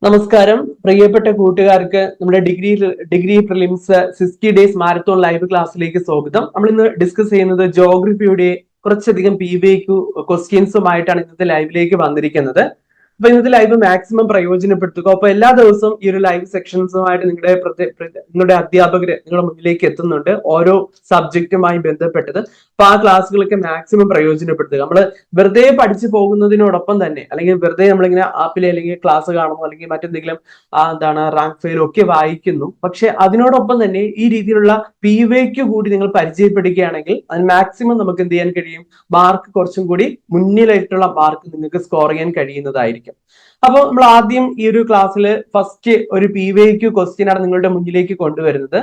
നമസ്കാരം പ്രിയപ്പെട്ട കൂട്ടുകാർക്ക് നമ്മുടെ degree prelims 60 days marathon live ക്ലാസ്സിലേക്ക് സ്വാഗതം. നമ്മൾ ഇന്ന് ഡിസ്കസ് ചെയ്യുന്നത് ജോഗ്രഫിയുടെ കുറച്ചധികം PVQ ക്വസ്റ്റ്യൻസുമായിട്ടാണ് ഇന്നത്തെ ലൈവിലേക്ക് വന്നിരിക്കുന്നത്. അപ്പൊ ഇന്നത്തെ ലൈവ് മാക്സിമം പ്രയോജനപ്പെടുത്തുക. അപ്പൊ എല്ലാ ദിവസവും ഈ ഒരു ലൈവ് സെക്ഷൻസുമായിട്ട് നിങ്ങളുടെ അധ്യാപകര് നിങ്ങളുടെ മുന്നിലേക്ക് എത്തുന്നുണ്ട്, ഓരോ സബ്ജക്റ്റുമായി ബന്ധപ്പെട്ടത്. അപ്പൊ ആ ക്ലാസ്സുകളൊക്കെ മാക്സിമം പ്രയോജനപ്പെടുത്തുക. നമ്മൾ വെറുതെ പഠിച്ചു പോകുന്നതിനോടൊപ്പം തന്നെ, അല്ലെങ്കിൽ വെറുതെ നമ്മളിങ്ങനെ ആപ്പിൽ അല്ലെങ്കിൽ ക്ലാസ് കാണുന്നു, അല്ലെങ്കിൽ മറ്റെന്തെങ്കിലും റാങ്ക് ഫെയിലും ഒക്കെ വായിക്കുന്നു. പക്ഷെ അതിനോടൊപ്പം തന്നെ ഈ രീതിയിലുള്ള PVQ കൂടി നിങ്ങൾ പരിചയപ്പെടുകയാണെങ്കിൽ അത് മാക്സിമം നമുക്ക് എന്ത് ചെയ്യാൻ കഴിയും, മാർക്ക് കുറച്ചും കൂടി മുന്നിലായിട്ടുള്ള മാർക്ക് നിങ്ങൾക്ക് സ്കോർ ചെയ്യാൻ കഴിയുന്നതായിരിക്കും. അപ്പോൾ നമ്മൾ ആദ്യം ഈ ഒരു ക്ലാസ്സിൽ ഫസ്റ്റ് ഒരു PVQ ക്വസ്റ്റ്യൻ ആണ് നിങ്ങളുടെ മുന്നിലേക്ക് കൊണ്ടുവരുന്നത്.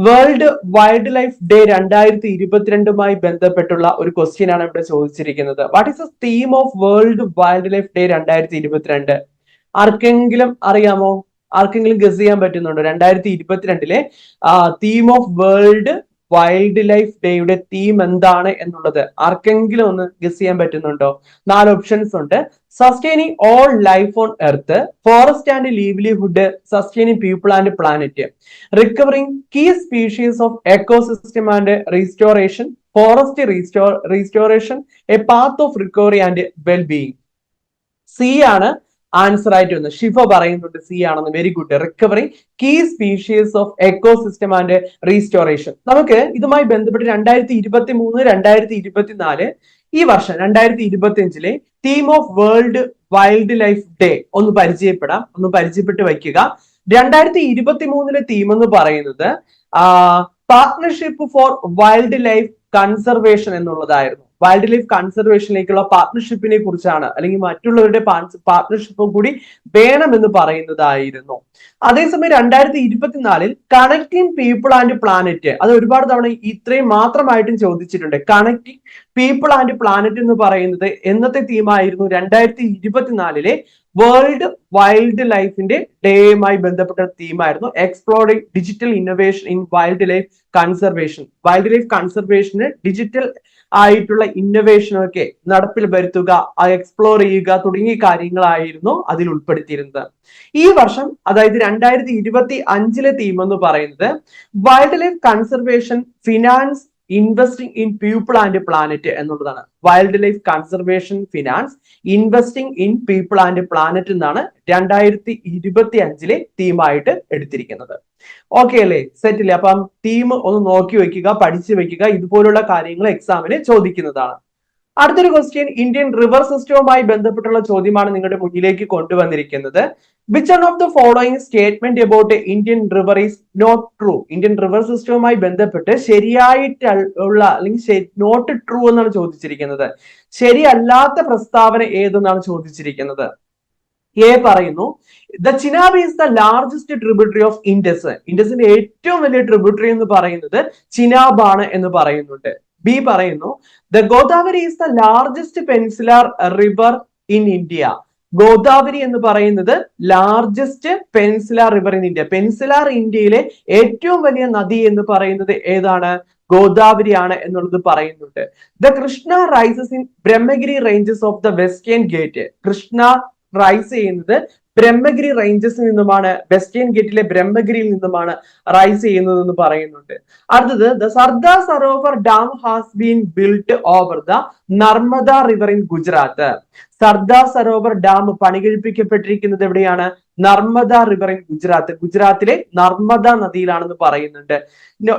വേൾഡ് വൈൽഡ് ലൈഫ് ഡേ 2022മായി ബന്ധപ്പെട്ടുള്ള ഒരു ക്വസ്റ്റ്യൻ ആണ് ഇവിടെ ചോദിച്ചിരിക്കുന്നത്. What is the theme of world wildlife day 2022? ആർക്കെങ്കിലും അറിയാമോ? ആർക്കെങ്കിലും ഗസ് ചെയ്യാൻ പറ്റുന്നുണ്ടോ? 2022 theme of world wild life ഡേയുടെ തീം എന്താണ് എന്നുള്ളത് ആർക്കെങ്കിലും ഒന്ന് ഗസ് ചെയ്യാൻ പറ്റുന്നുണ്ടോ? 4 ഓപ്ഷൻസ് ഉണ്ട്. Sustaining all life on earth, forest and livelihood, sustaining people and planet, recovering key species of ecosystem and restoration, forest restoration, a path of recovery and wellbeing. C ആണ് answer ആയിട്ട് വന്നത്. ഷിഫ പറയുന്നുണ്ട് C ആണെന്ന്. Very good. Recovering key species of ecosystem and restoration. നമുക്ക് ഇതുമായി ബന്ധപ്പെട്ട് 2023, 2024 ഈ വർഷം 2025 theme of world wildlife day ഒന്ന് പരിചയപ്പെട്ട് വയ്ക്കുക. 2023 തീം എന്ന് പറയുന്നത് partnership four wild life conservation എന്നുള്ളതായിരുന്നു. വൈൽഡ് ലൈഫ് കൺസർവേഷനിലേക്കുള്ള പാർട്ട്ണർഷിപ്പിനെ കുറിച്ചാണ്, അല്ലെങ്കിൽ മറ്റുള്ളവരുടെ പാർട്ട്ണർഷിപ്പും കൂടി വേണമെന്ന് പറയുന്നതായിരുന്നു. അതേസമയം 2024 കണക്റ്റിംഗ് പീപ്പിൾ ആൻഡ് പ്ലാനറ്റ്, അത് ഒരുപാട് തവണ ഇത്രയും മാത്രമായിട്ടും ചോദിച്ചിട്ടുണ്ട്. കണക്റ്റിംഗ് പീപ്പിൾ ആൻഡ് പ്ലാനറ്റ് എന്ന് പറയുന്നത് എന്നത്തെ തീമായിരുന്നു? 2024 വേൾഡ് വൈൽഡ് ലൈഫിന്റെ ഡേയുമായി ബന്ധപ്പെട്ട തീമായിരുന്നു. Exploring digital innovation in wildlife conservation. Wildlife കൺസർവേഷന് ഡിജിറ്റൽ ആയിട്ടുള്ള ഇന്നോവേഷനൊക്കെ നടപ്പിൽ വരുത്തുക, എക്സ്പ്ലോർ ചെയ്യുക തുടങ്ങിയ കാര്യങ്ങളായിരുന്നു അതിൽ ഉൾപ്പെടുത്തിയിരുന്നത്. ഈ വർഷം, അതായത് 2025 തീം എന്ന് പറയുന്നത് wildlife conservation finance investing in people and planet എന്നുള്ളതാണ്. Wildlife conservation finance investing in people and planet എന്നാണ് 2025 തീമായിട്ട് എടുത്തിരിക്കുന്നത്. ഓക്കെ അല്ലേ? സെറ്റ് അല്ലേ? അപ്പം തീം ഒന്ന് നോക്കി വെക്കുക, പഠിച്ചു വെക്കുക. ഇതുപോലുള്ള കാര്യങ്ങൾ എക്സാമിന് ചോദിക്കുന്നതാണ്. അടുത്തൊരു ക്വസ്റ്റ്യൻ ഇന്ത്യൻ റിവർ സിസ്റ്റവുമായി ബന്ധപ്പെട്ടുള്ള ചോദ്യമാണ് നിങ്ങളുടെ മുന്നിലേക്ക് കൊണ്ടുവന്നിരിക്കുന്നത്. Which one of the following statement about Indian river is not true? Indian river സിസ്റ്റവുമായി ബന്ധപ്പെട്ട് ശരിയായിട്ടുള്ള അല്ലെങ്കിൽ നോട്ട് ട്രൂ എന്നാണ് ചോദിച്ചിരിക്കുന്നത്. ശരിയല്ലാത്ത പ്രസ്താവന ഏതെന്നാണ് ചോദിച്ചിരിക്കുന്നത്. എ പറയുന്നു the Chenab is the largest tributary of Indus. ഇൻഡസിന്റെ ഏറ്റവും വലിയ ട്രിബ്യൂട്ടറി എന്ന് പറയുന്നത് ചിനാബ് ആണ് എന്ന് പറയുന്നുണ്ട്. ബി പറയുന്നു the Godavari is the largest peninsular river in India. Godavari എന്ന് പറയുന്നത് largest peninsular river in India. Peninsular ഇന്ത്യയിലെ ഏറ്റവും വലിയ നദി എന്ന് പറയുന്നത് ഏതാണ്? ഗോദാവരി ആണ് എന്നുള്ളത് പറയുന്നുണ്ട്. The Krishna rises in Brahmagiri ranges of the Western Ghat. Krishna rise ചെയ്യുന്നത് ബ്രഹ്മഗിരി റേഞ്ചസിൽ നിന്നുമാണ്, വെസ്റ്റേൺ ഗേറ്റിലെ ബ്രഹ്മഗിരിയിൽ നിന്നുമാണ് റൈസ് ചെയ്യുന്നത് എന്ന് പറയുന്നുണ്ട്. അടുത്തത് the Sardar Sarovar dam has been built over the Narmada river in Gujarat. Sardar Sarovar dam പണികഴിപ്പിക്കപ്പെട്ടിരിക്കുന്നത് എവിടെയാണ്? Narmada river in Gujarat. ഗുജറാത്തിലെ നർമ്മദ നദിയിലാണെന്ന് പറയുന്നുണ്ട്.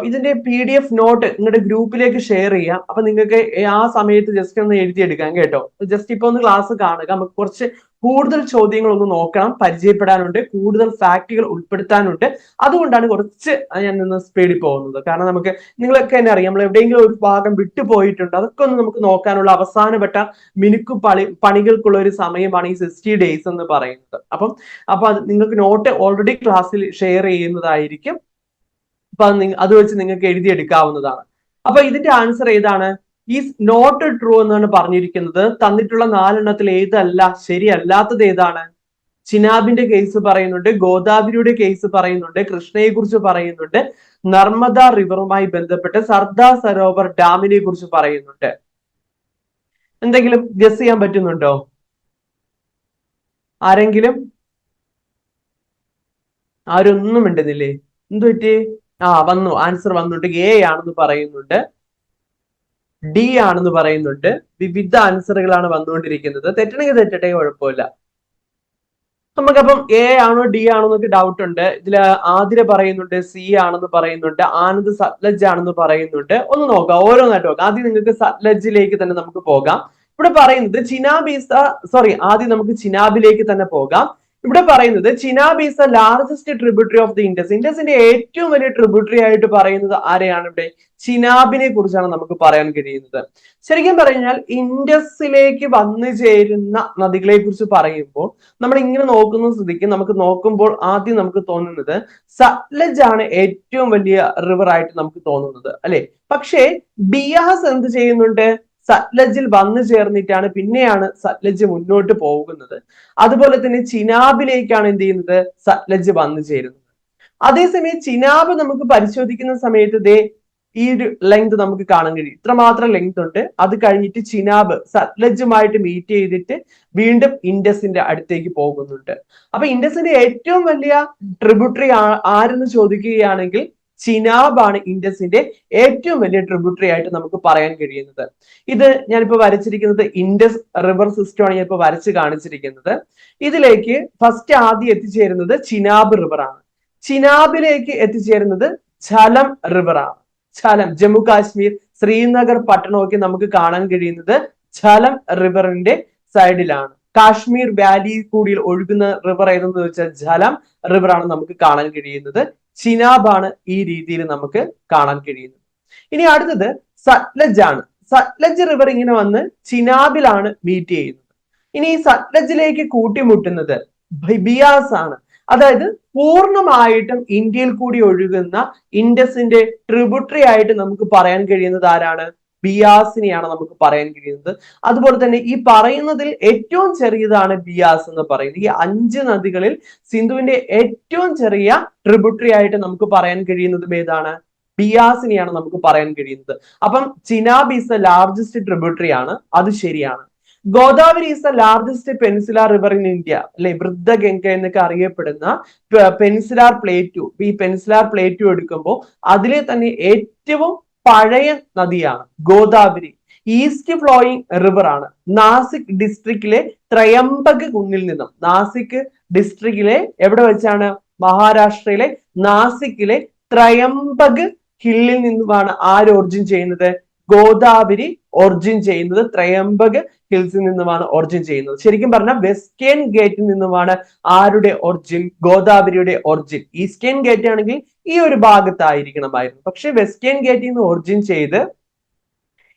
ഇതിന്റെ PDF നോട്ട് നിങ്ങളുടെ ഗ്രൂപ്പിലേക്ക് ഷെയർ ചെയ്യാം. അപ്പൊ നിങ്ങൾക്ക് ആ സമയത്ത് ജസ്റ്റ് ഒന്ന് എഴുതിയെടുക്കാം കേട്ടോ. ജസ്റ്റ് ഇപ്പൊ ഒന്ന് ക്ലാസ് കാണുക. നമുക്ക് കുറച്ച് കൂടുതൽ ചോദ്യങ്ങൾ ഒന്ന് നോക്കണം, പരിചയപ്പെടാനുണ്ട്, കൂടുതൽ ഫാക്ടുകൾ ഉൾപ്പെടുത്താനുണ്ട്. അതുകൊണ്ടാണ് കുറച്ച് ഞാൻ നിന്ന് സ്പീഡിൽ പോകുന്നത്. കാരണം നമുക്ക് നിങ്ങളൊക്കെ തന്നെ അറിയാം, നമ്മൾ എവിടെയെങ്കിലും ഒരു ഭാഗം വിട്ടുപോയിട്ടുണ്ട്, അതൊക്കെ ഒന്ന് നമുക്ക് നോക്കാനുള്ള അവസാനപ്പെട്ട മിനുക്കു പണികൾക്കുള്ള ഒരു സമയമാണ് ഈ 60 ഡേയ്സ് എന്ന് പറയുന്നത്. അപ്പൊ നിങ്ങൾക്ക് നോട്ട് ഓൾറെഡി ക്ലാസ്സിൽ ഷെയർ ചെയ്യുന്നതായിരിക്കും. അപ്പൊ അത് വെച്ച് നിങ്ങൾക്ക് എഴുതിയെടുക്കാവുന്നതാണ്. അപ്പൊ ഇതിന്റെ ആൻസർ ഏതാണ്? ഈസ് നോട്ട് ട്രൂ എന്നാണ് പറഞ്ഞിരിക്കുന്നത്. തന്നിട്ടുള്ള 4 എണ്ണത്തിൽ ഏതല്ല, ശരിയല്ലാത്തത് ഏതാണ്? ചിനാബിന്റെ കേസ് പറയുന്നുണ്ട്, ഗോദാവരിയുടെ കേസ് പറയുന്നുണ്ട്, കൃഷ്ണയെ കുറിച്ച് പറയുന്നുണ്ട്, നർമ്മദ റിവറുമായി ബന്ധപ്പെട്ട് സർദാർ സരോവർ ഡാമിനെ കുറിച്ച് പറയുന്നുണ്ട്. എന്തെങ്കിലും ഗസ് ചെയ്യാൻ പറ്റുന്നുണ്ടോ ആരെങ്കിലും? ആരൊന്നും മിണ്ടുന്നില്ലേ? എന്തു പറ്റി? വന്നു, ആൻസർ വന്നിട്ട് എ ആണെന്ന് പറയുന്നുണ്ട്, ഡി ആണെന്ന് പറയുന്നുണ്ട്. വിവിധ ആൻസറുകളാണ് വന്നുകൊണ്ടിരിക്കുന്നത്. തെറ്റണെങ്കിൽ തെറ്റട്ടെ, കുഴപ്പമില്ല. നമുക്കപ്പം എ ആണോ ഡി ആണോ എന്നൊക്കെ ഡൗട്ട് ഉണ്ട്. ഇതില് ആതിര പറയുന്നുണ്ട് സി ആണെന്ന് പറയുന്നുണ്ട്, ആനന്ദ് സത്ലജ് ആണെന്ന് പറയുന്നുണ്ട്. ഒന്ന് നോക്കാം, ഓരോന്നായിട്ട് നോക്കാം. ആദ്യം നിങ്ങൾക്ക് സത്ലജിലേക്ക് തന്നെ നമുക്ക് പോകാം. ഇവിടെ പറയുന്നത് ചിനാബ് ഈസ് ആദ്യം നമുക്ക് ചിനാബിലേക്ക് തന്നെ പോകാം. ഇവിടെ പറയുന്നത് Chenab is the largest tributary of the Indus. ഇൻഡസിന്റെ ഏറ്റവും വലിയ ട്രിബ്യൂട്ടറി ആയിട്ട് പറയുന്നത് ആരെയാണ്? ഇവിടെ ചിനാബിനെ കുറിച്ചാണ് നമുക്ക് പറയാൻ കഴിയുന്നത്. ശരിക്കും പറഞ്ഞാൽ ഇൻഡസിലേക്ക് വന്നു ചേരുന്ന നദികളെ കുറിച്ച് പറയുമ്പോൾ നമ്മൾ ഇങ്ങനെ നോക്കുന്ന സ്ഥിതിക്ക് നമുക്ക് നോക്കുമ്പോൾ ആദ്യം നമുക്ക് തോന്നുന്നത് സത്ലജ് ആണ് ഏറ്റവും വലിയ റിവർ ആയിട്ട് നമുക്ക് തോന്നുന്നത്, അല്ലെ? പക്ഷേ ബിയാസ് എന്ത് ചെയ്യുന്നുണ്ട്? സത്ലജിൽ വന്നു ചേർന്നിട്ടാണ് പിന്നെയാണ് സത്ലജ് മുന്നോട്ട് പോകുന്നത്. അതുപോലെ തന്നെ ചിനാബിലേക്കാണ് എന്ത് ചെയ്യുന്നത്? സത്ലജ് വന്നു ചേരുന്നത്. അതേസമയം ചിനാബ് നമുക്ക് പരിശോധിക്കുന്ന സമയത്ത് ഈ ഒരു ലെങ്ത് നമുക്ക് കാണാൻ കഴിയും. ഇത്രമാത്രം ലെങ്ത് ഉണ്ട്. അത് കഴിഞ്ഞിട്ട് ചിനാബ് സത്ലജുമായിട്ട് മീറ്റ് ചെയ്തിട്ട് വീണ്ടും ഇൻഡസിന്റെ അടുത്തേക്ക് പോകുന്നുണ്ട്. അപ്പൊ ഇൻഡസിന്റെ ഏറ്റവും വലിയ ട്രിബ്യൂട്ടറി ആരെന്ന് ചോദിക്കുകയാണെങ്കിൽ ചിനാബ് ആണ് ഇൻഡസിന്റെ ഏറ്റവും വലിയ ട്രിബ്യൂട്ടറി ആയിട്ട് നമുക്ക് പറയാൻ കഴിയുന്നത്. ഇത് ഞാനിപ്പോ വരച്ചിരിക്കുന്നത് ഇൻഡസ് റിവർ സിസ്റ്റം ആണ് ഞാനിപ്പോ വരച്ച് കാണിച്ചിരിക്കുന്നത്. ഇതിലേക്ക് ഫസ്റ്റ് ആദ്യം എത്തിച്ചേരുന്നത് ചിനാബ് റിവർ ആണ്. ചിനാബിലേക്ക് എത്തിച്ചേരുന്നത് ഝലം റിവർ ആണ്. ഝലം, ജമ്മു കാശ്മീർ, ശ്രീനഗർ പട്ടണമൊക്കെ നമുക്ക് കാണാൻ കഴിയുന്നത് ഝലം റിവറിന്റെ സൈഡിലാണ്. കാശ്മീർ വാലി കൂടി ഒഴുകുന്ന റിവർ ഏതെന്ന് വെച്ചാൽ ഝലം റിവർ ആണ് നമുക്ക് കാണാൻ കഴിയുന്നത്. ചിനാബ് ആണ് ഈ രീതിയിൽ നമുക്ക് കാണാൻ കഴിയുന്നത്. ഇനി അടുത്തത് സത്ലജ് ആണ്. സത്ലജ് റിവർ ഇങ്ങനെ വന്ന് ചിനാബിലാണ് മീറ്റ് ചെയ്യുന്നത്. ഇനി ഈ സത്ലജിലേക്ക് കൂട്ടിമുട്ടുന്നത് ബിയാസ് ആണ്. അതായത് പൂർണ്ണമായിട്ടും ഇന്ത്യയിൽ കൂടി ഒഴുകുന്ന ഇൻഡസിന്റെ ട്രിബ്യൂട്ടറി ആയിട്ട് നമുക്ക് പറയാൻ കഴിയുന്നത് ആരാണ്? ബിയാസിനെയാണ് നമുക്ക് പറയാൻ കഴിയുന്നത്. അതുപോലെ തന്നെ ഈ പറയുന്നതിൽ ഏറ്റവും ചെറിയതാണ് ബിയാസ് എന്ന് പറയുന്നത്. ഈ 5 നദികളിൽ സിന്ധുവിന്റെ ഏറ്റവും ചെറിയ ട്രിബ്യൂട്ടറി ആയിട്ട് നമുക്ക് പറയാൻ കഴിയുന്നതും ഏതാണ്? ബിയാസിനെയാണ് നമുക്ക് പറയാൻ കഴിയുന്നത്. അപ്പം Chenab is the largest tributary ആണ്, അത് ശരിയാണ്. Godavari is the largest peninsular river in India, അല്ലെ? വൃദ്ധഗംഗ എന്നൊക്കെ അറിയപ്പെടുന്ന പെനിൻസുലാർ പ്ലേറ്റു. ഈ പെനിൻസുലാർ പ്ലേറ്റു എടുക്കുമ്പോൾ അതിലെ തന്നെ ഏറ്റവും പഴയ നദിയാണ് ഗോദാവരി. ഈസ്റ്റ് ഫ്ലോയിങ് റിവർ ആണ്. നാസിക് ഡിസ്ട്രിക്റ്റിലെ ത്രയംബക് കുന്നിൽ നിന്നും, നാസിക് ഡിസ്ട്രിക്റ്റിലെ എവിടെ വെച്ചാണ്? മഹാരാഷ്ട്രയിലെ നാസിക്കിലെ ത്രയംബക് ഹില്ലിൽ നിന്നുമാണ് ആര് ഒറിജിൻ ചെയ്യുന്നത്? ഗോദാവരി ഒറിജിൻ ചെയ്യുന്നത് ത്രയംബക് ഹിൽസിൽ നിന്നുമാണ് ഒറിജിൻ ചെയ്യുന്നത്. ശരിക്കും പറഞ്ഞാൽ വെസ്റ്റേൺ ഗേറ്റിൽ നിന്നുമാണ് ആരുടെ ഒറിജിൻ? ഗോദാവരിയുടെ ഒറിജിൻ. ഈസ്റ്റേൺ ഗേറ്റ് ആണെങ്കിൽ ഈ ഒരു ഭാഗത്തായിരിക്കണമായിരുന്നു. പക്ഷെ വെസ്റ്റേൺ ഗേറ്റിൽ നിന്ന് ഒറിജിൻ ചെയ്ത്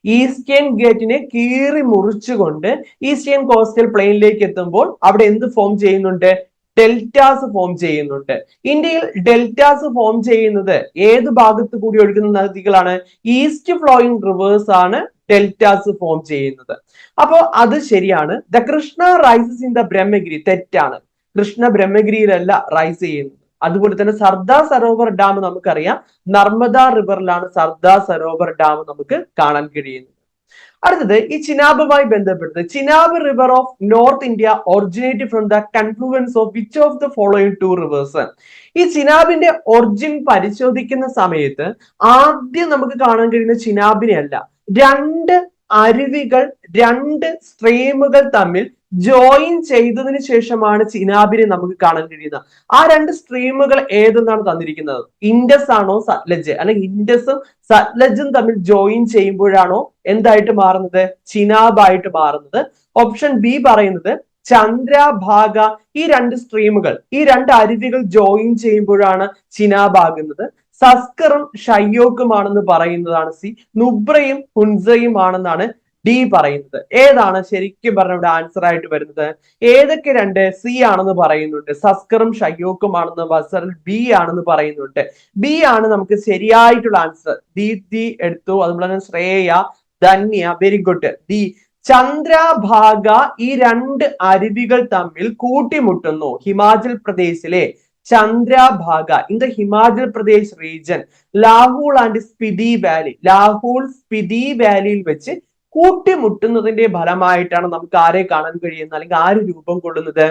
ഈസ്റ്റേൺ ഗേറ്റിനെ കീറി മുറിച്ചുകൊണ്ട് ഈസ്റ്റേൺ കോസ്റ്റൽ പ്ലെയിനിലേക്ക് എത്തുമ്പോൾ അവിടെ എന്ത് ഫോം ചെയ്യുന്നുണ്ട്? ഡെൽറ്റാസ് ഫോം ചെയ്യുന്നുണ്ട്. ഇന്ത്യയിൽ ഡെൽറ്റാസ് ഫോം ചെയ്യുന്നത് ഏത് ഭാഗത്ത് കൂടി ഒഴുകുന്ന നദികളാണ്? ഈസ്റ്റ് ഫ്ലോയിങ് റിവേഴ്സ് ആണ് ഡെൽറ്റാസ് ഫോം ചെയ്യുന്നത്. അപ്പോ അത് ശരിയാണ്. The Krishna rises in the Brahmagiri, തെറ്റാണ്. കൃഷ്ണ ബ്രഹ്മഗിരിയിലല്ല റൈസ് ചെയ്യുന്നത്. അതുപോലെ തന്നെ സർദാർ സരോവർ ഡാം നമുക്കറിയാം, നർമ്മദ റിവറിലാണ് സർദാർ സരോവർ ഡാം നമുക്ക് കാണാൻ കഴിയുന്നത്. അടുത്തത് ഈ ചിനാബുമായി ബന്ധപ്പെട്ടത്, Chenab river of north India originate from the confluence of which of the following 2 reverse. ഈ ചിനാബിന്റെ ഒറിജിൻ പരിശോധിക്കുന്ന സമയത്ത് ആദ്യം നമുക്ക് കാണാൻ കഴിയുന്ന ചിനാബിനെ അല്ല, 2 അരുവികൾ, 2 സ്ട്രീമുകൾ തമ്മിൽ ജോയിൻ ചെയ്തതിന് ശേഷമാണ് ചിനാബിനെ നമുക്ക് കാണാൻ കഴിയുന്നത്. ആ 2 സ്ട്രീമുകൾ ഏതെന്നാണ് തന്നിരിക്കുന്നത്? ഇൻഡസ് ആണോ സത്ലജ്? അല്ലെങ്കിൽ ഇൻഡസും സത്ലജും തമ്മിൽ ജോയിൻ ചെയ്യുമ്പോഴാണോ എന്തായിട്ട് മാറുന്നത്? ചിനാബായിട്ട് മാറുന്നത്. ഓപ്ഷൻ ബി പറയുന്നത് ചന്ദ്രഭാഗ. ഈ 2 സ്ട്രീമുകൾ, ഈ 2 അരുവികൾ ജോയിൻ ചെയ്യുമ്പോഴാണ് ചിനാബാകുന്നത്. സസ്കറും ഷയ്യോക്കുമാണെന്ന് പറയുന്നതാണ് സി. നുബ്രയും ഹുൻസയും ആണെന്നാണ് ഡി പറയുന്നത്. ഏതാണ് ശരിക്കും പറഞ്ഞ ഇവിടെ ആൻസർ ആയിട്ട് വരുന്നത്? ഏതൊക്കെ 2? സി ആണെന്ന് പറയുന്നുണ്ട്, സസ്കറും ഷയ്യോക്കും ആണെന്ന് ബസറിൽ ബി ആണെന്ന് പറയുന്നുണ്ട്. ബി ആണ് നമുക്ക് ശരിയായിട്ടുള്ള ആൻസർ. ദീപ്തി എടുത്തു, അതുപോലെ തന്നെ Shreya, Dhanya, very good. D, Chandrabhaga ഈ 2 അരുവികൾ തമ്മിൽ കൂട്ടിമുട്ടുന്നു ഹിമാചൽ പ്രദേശിലെ Chandrabhaga in the Himachal Pradesh region, Lahaul and Spiti valley. Lahaul Spiti വാലിയിൽ വെച്ച് കൂട്ടിമുട്ടുന്നതിന്റെ ഫലമായിട്ടാണ് നമുക്ക് ആരെ കാണാൻ കഴിയുന്നത്? അല്ലെങ്കിൽ ആര് രൂപം കൊള്ളുന്നത്?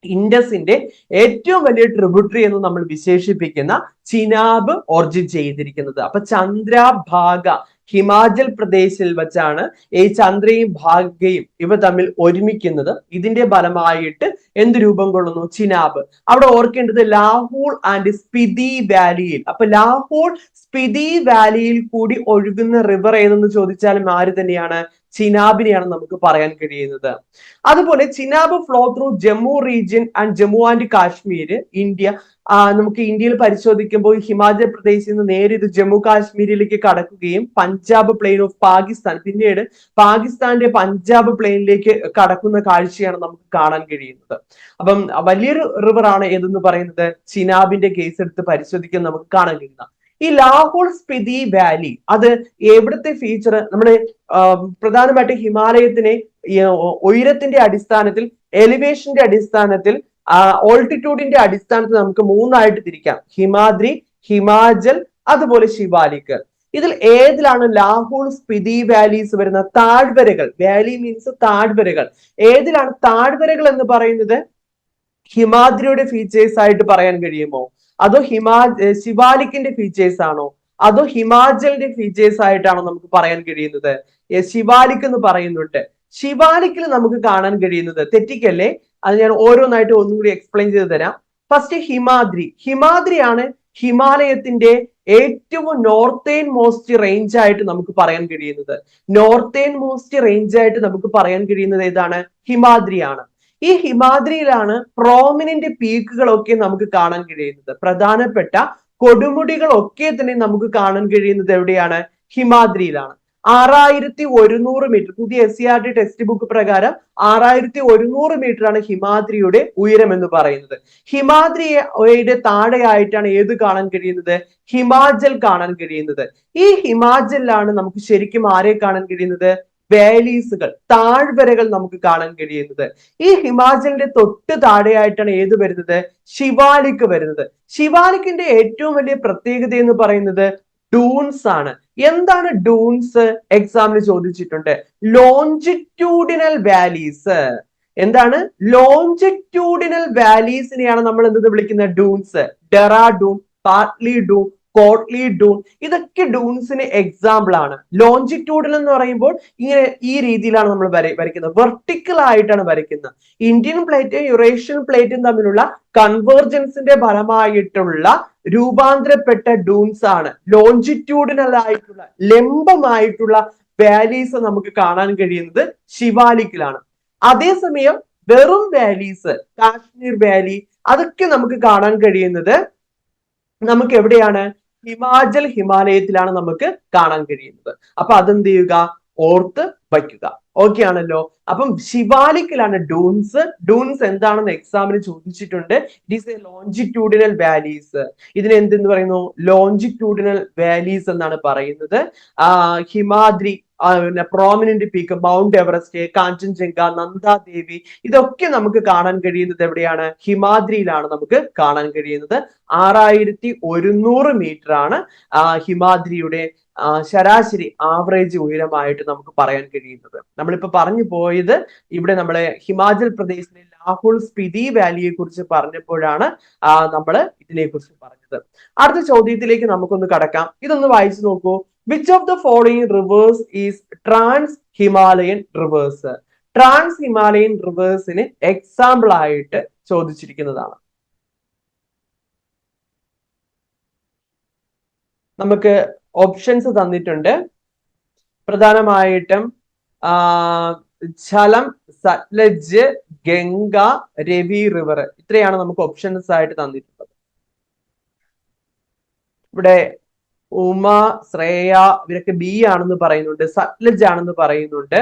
ഇൻഡസിന്റെ ഏറ്റവും വലിയ ട്രിബ്യൂട്ടറി എന്ന് നമ്മൾ വിശേഷിപ്പിക്കുന്ന ചിനാബ് ഒറിജിൻ ചെയ്തിരിക്കുന്നത്. അപ്പൊ ചന്ദ്രഭാഗ ഹിമാചൽ പ്രദേശിൽ വെച്ചാണ് ഈ ചന്ദ്രയും ഭാഗയും ഇവ തമ്മിൽ ഒരുമിക്കുന്നത്. ഇതിന്റെ ഫലമായിട്ട് എന്ത് രൂപം കൊള്ളുന്നു? ചിനാബ്. അവിടെ ഓർക്കേണ്ടത് ലാഹോൾ ആൻഡ് സ്പിതി വാലിയിൽ. അപ്പൊ ലാഹോൾ സ്പിതി വാലിയിൽ കൂടി ഒഴുകുന്ന റിവർ ഏതെന്ന് ചോദിച്ചാലും ആര് തന്നെയാണ്? ചിനാബിനെയാണ് നമുക്ക് പറയാൻ കഴിയുന്നത്. അതുപോലെ Chenab flow through Jammu region and Jammu and Kashmir India. നമുക്ക് ഇന്ത്യയിൽ പരിശോധിക്കുമ്പോൾ ഹിമാചൽ പ്രദേശിൽ നിന്ന് നേരെ ഇത് ജമ്മു കാശ്മീരിലേക്ക് കടക്കുകയും പഞ്ചാബ് പ്ലെയിൻ ഓഫ് പാകിസ്ഥാൻ, പിന്നീട് പാകിസ്ഥാന്റെ പഞ്ചാബ് പ്ലെയിനിലേക്ക് കടക്കുന്ന കാഴ്ചയാണ് നമുക്ക് കാണാൻ കഴിയുന്നത്. അപ്പം വലിയൊരു റിവർ ആണ് ഏതെന്ന് പറയുന്നത്? ചിനാബിന്റെ കേസ് എടുത്ത് പരിശോധിക്കാൻ നമുക്ക് കാണാൻ കഴിയുന്ന ഈ ലാഹോൾ സ്പിതി വാലി, അത് എവിടുത്തെ ഫീച്ചർ? നമ്മുടെ പ്രധാനമായിട്ട് ഹിമാലയത്തിനെ ഉയരത്തിന്റെ അടിസ്ഥാനത്തിൽ, എലിവേഷന്റെ അടിസ്ഥാനത്തിൽ, ഓൾട്ടിറ്റ്യൂഡിന്റെ അടിസ്ഥാനത്തിൽ നമുക്ക് മൂന്നായിട്ട് തിരിക്കാം: ഹിമാദ്രി, ഹിമാചൽ, അതുപോലെ ശിവാലിക്. ഇതിൽ ഏതിലാണ് ലാഹോൾ സ്പിതി വാലീസ് വരുന്ന താഴ്വരകൾ? Valley means താഴ്വരകൾ. ഏതിലാണ് താഴ്വരകൾ എന്ന് പറയുന്നത്? ഹിമാദ്രിയുടെ ഫീച്ചേഴ്സ് ആയിട്ട് പറയാൻ കഴിയുമോ? അതോ ശിവാലിക്കിന്റെ ഫീച്ചേഴ്സ് ആണോ? അതോ ഹിമാചലിന്റെ ഫീച്ചേഴ്സ് ആയിട്ടാണോ നമുക്ക് പറയാൻ കഴിയുന്നത്? ശിവാലിക് എന്ന് പറയുന്നുണ്ട്. ശിവാലിക്കിൽ നമുക്ക് കാണാൻ കഴിയുന്നത്, തെറ്റിക്കല്ലേ, അത് ഞാൻ ഓരോന്നായിട്ട് ഒന്നും കൂടി എക്സ്പ്ലെയിൻ ചെയ്ത് തരാം. ഫസ്റ്റ് ഹിമാദ്രി. ഹിമാദ്രിയാണ് ഹിമാലയത്തിന്റെ ഏറ്റവും നോർത്തേൺ മോസ്റ്റ് റേഞ്ച് ആയിട്ട് നമുക്ക് പറയാൻ കഴിയുന്നത്. നോർത്തേൺ മോസ്റ്റ് റേഞ്ച് ആയിട്ട് നമുക്ക് പറയാൻ കഴിയുന്നത് ഏതാണ്? ഹിമാദ്രിയാണ്. ഈ ഹിമാദ്രിയിലാണ് പ്രോമിനന്റ് പീക്കുകളൊക്കെ നമുക്ക് കാണാൻ കഴിയുന്നത്. പ്രധാനപ്പെട്ട കൊടുമുടികളൊക്കെ തന്നെ നമുക്ക് കാണാൻ കഴിയുന്നത് എവിടെയാണ്? ഹിമാദ്രിയിലാണ്. 6100 മീറ്റർ, പുതിയ SCERT ടെക്സ്റ്റ് ബുക്ക് പ്രകാരം 6100 മീറ്റർ ആണ് ഹിമാദ്രിയുടെ ഉയരം എന്ന് പറയുന്നത്. ഹിമാദ്രിയുടെ താഴെയായിട്ടാണ് ഏത് കാണാൻ കഴിയുന്നത്? ഹിമാചൽ കാണാൻ കഴിയുന്നത്. ഈ ഹിമാചലിലാണ് നമുക്ക് ശരിക്കും ആരെ കാണാൻ കഴിയുന്നത്? വാലീസുകൾ, താഴ്വരകൾ നമുക്ക് കാണാൻ കഴിയുന്നത്. ഈ ഹിമാചലിന്റെ തൊട്ട് താഴെയായിട്ടാണ് ഏത് വരുന്നത്? ശിവാലിക് വരുന്നത്. ശിവാലിക്കിന്റെ ഏറ്റവും വലിയ പ്രത്യേകത എന്ന് പറയുന്നത് ഡൂൺസ് ആണ്. എന്താണ് ഡൂൺസ്? എക്സാമിന് ചോദിച്ചിട്ടുണ്ട്. Longitudinal valleys. എന്താണ്? ലോഞ്ചിറ്റ്യൂഡിനൽ വാലീസിനെയാണ് നമ്മൾ എന്ത് വിളിക്കുന്നത്? ഡൂൺസ്. ഡെറാഡൂൺ, പാർട്ട്ലി ഡൂൺ, കോട്ട്ലി ഡൂൺ, ഇതൊക്കെ ഡൂൺസിന് എക്സാമ്പിൾ ആണ്. ലോഞ്ചിറ്റ്യൂഡിൽ എന്ന് പറയുമ്പോൾ ഇങ്ങനെ ഈ രീതിയിലാണ് നമ്മൾ വരയ്ക്കുന്നത്, വെർട്ടിക്കൽ ആയിട്ടാണ് വരയ്ക്കുന്നത്. ഇന്ത്യൻ പ്ലേറ്റും യുറേഷ്യൻ പ്ലേറ്റും തമ്മിലുള്ള കൺവേർജൻസിന്റെ ഫലമായിട്ടുള്ള രൂപാന്തരപ്പെട്ട ഡൂൺസ് ആണ്. ലോഞ്ചിറ്റ്യൂഡിനൽ ആയിട്ടുള്ള, ലംബമായിട്ടുള്ള വാലീസ് നമുക്ക് കാണാൻ കഴിയുന്നത് ശിവാലിക്കിലാണ്. അതേസമയം വെറും വാലീസ്, കാശ്മീർ വാലി, അതൊക്കെ നമുക്ക് കാണാൻ കഴിയുന്നത് നമുക്ക് എവിടെയാണ്? ഹിമാലയത്തിലാണ് നമുക്ക് കാണാൻ കഴിയുന്നത്. അപ്പൊ അതെന്ത് ചെയ്യുക? ഓർത്ത് വയ്ക്കുക. ഓക്കെ ആണല്ലോ. അപ്പം ശിവാലിക്കിലാണ് ഡൂൺസ്. ഡൂൺസ് എന്താണെന്ന് എക്സാമിന് ചോദിച്ചിട്ടുണ്ട്. It is A longitudinal valleys. ഇതിന് എന്തെന്ന് പറയുന്നു? ലോഞ്ചിറ്റ്യൂഡിനൽ വാലീസ് എന്നാണ് പറയുന്നത്. Himadri, prominent peak, mount Everest, Kanchenjunga, Nandadevi, ഇതൊക്കെ നമുക്ക് കാണാൻ കഴിയുന്നത് എവിടെയാണ്? ഹിമാദ്രിയിലാണ് നമുക്ക് കാണാൻ കഴിയുന്നത്. 6100 മീറ്റർ ആണ് ഹിമാദ്രിയുടെ ശരാശരി ആവറേജ് ഉയരമായിട്ട് നമുക്ക് പറയാൻ കഴിയുന്നത്. നമ്മളിപ്പോ പറഞ്ഞു പോയത് ഇവിടെ നമ്മളെ ഹിമാചൽ പ്രദേശിലെ ലാഹോൾ സ്പിതി വാലിയെ കുറിച്ച് പറഞ്ഞപ്പോഴാണ് നമ്മൾ ഇതിനെ കുറിച്ച് പറഞ്ഞത്. അടുത്ത ചോദ്യത്തിലേക്ക് നമുക്കൊന്ന് കടക്കാം. ഇതൊന്ന് വായിച്ചു നോക്കൂ. Which of the following rivers is trans Himalayan rivers? Trans Himalayan റിവേഴ്സിന് എക്സാമ്പിൾ ആയിട്ട് ചോദിച്ചിരിക്കുന്നതാണ്. നമുക്ക് ഓപ്ഷൻസ് തന്നിട്ടുണ്ട്. പ്രധാനമായിട്ടും ഝലം, സത്ലജ്, ഗംഗ, രവി റിവർ, ഇത്രയാണ് നമുക്ക് ഓപ്ഷൻസ് ആയിട്ട് തന്നിട്ടുള്ളത്. ഇവിടെ ഉമ, ശ്രേയ ഇവരൊക്കെ ബി ആണെന്ന് പറയുന്നുണ്ട്, സത്ലജ് ആണെന്ന് പറയുന്നുണ്ട്,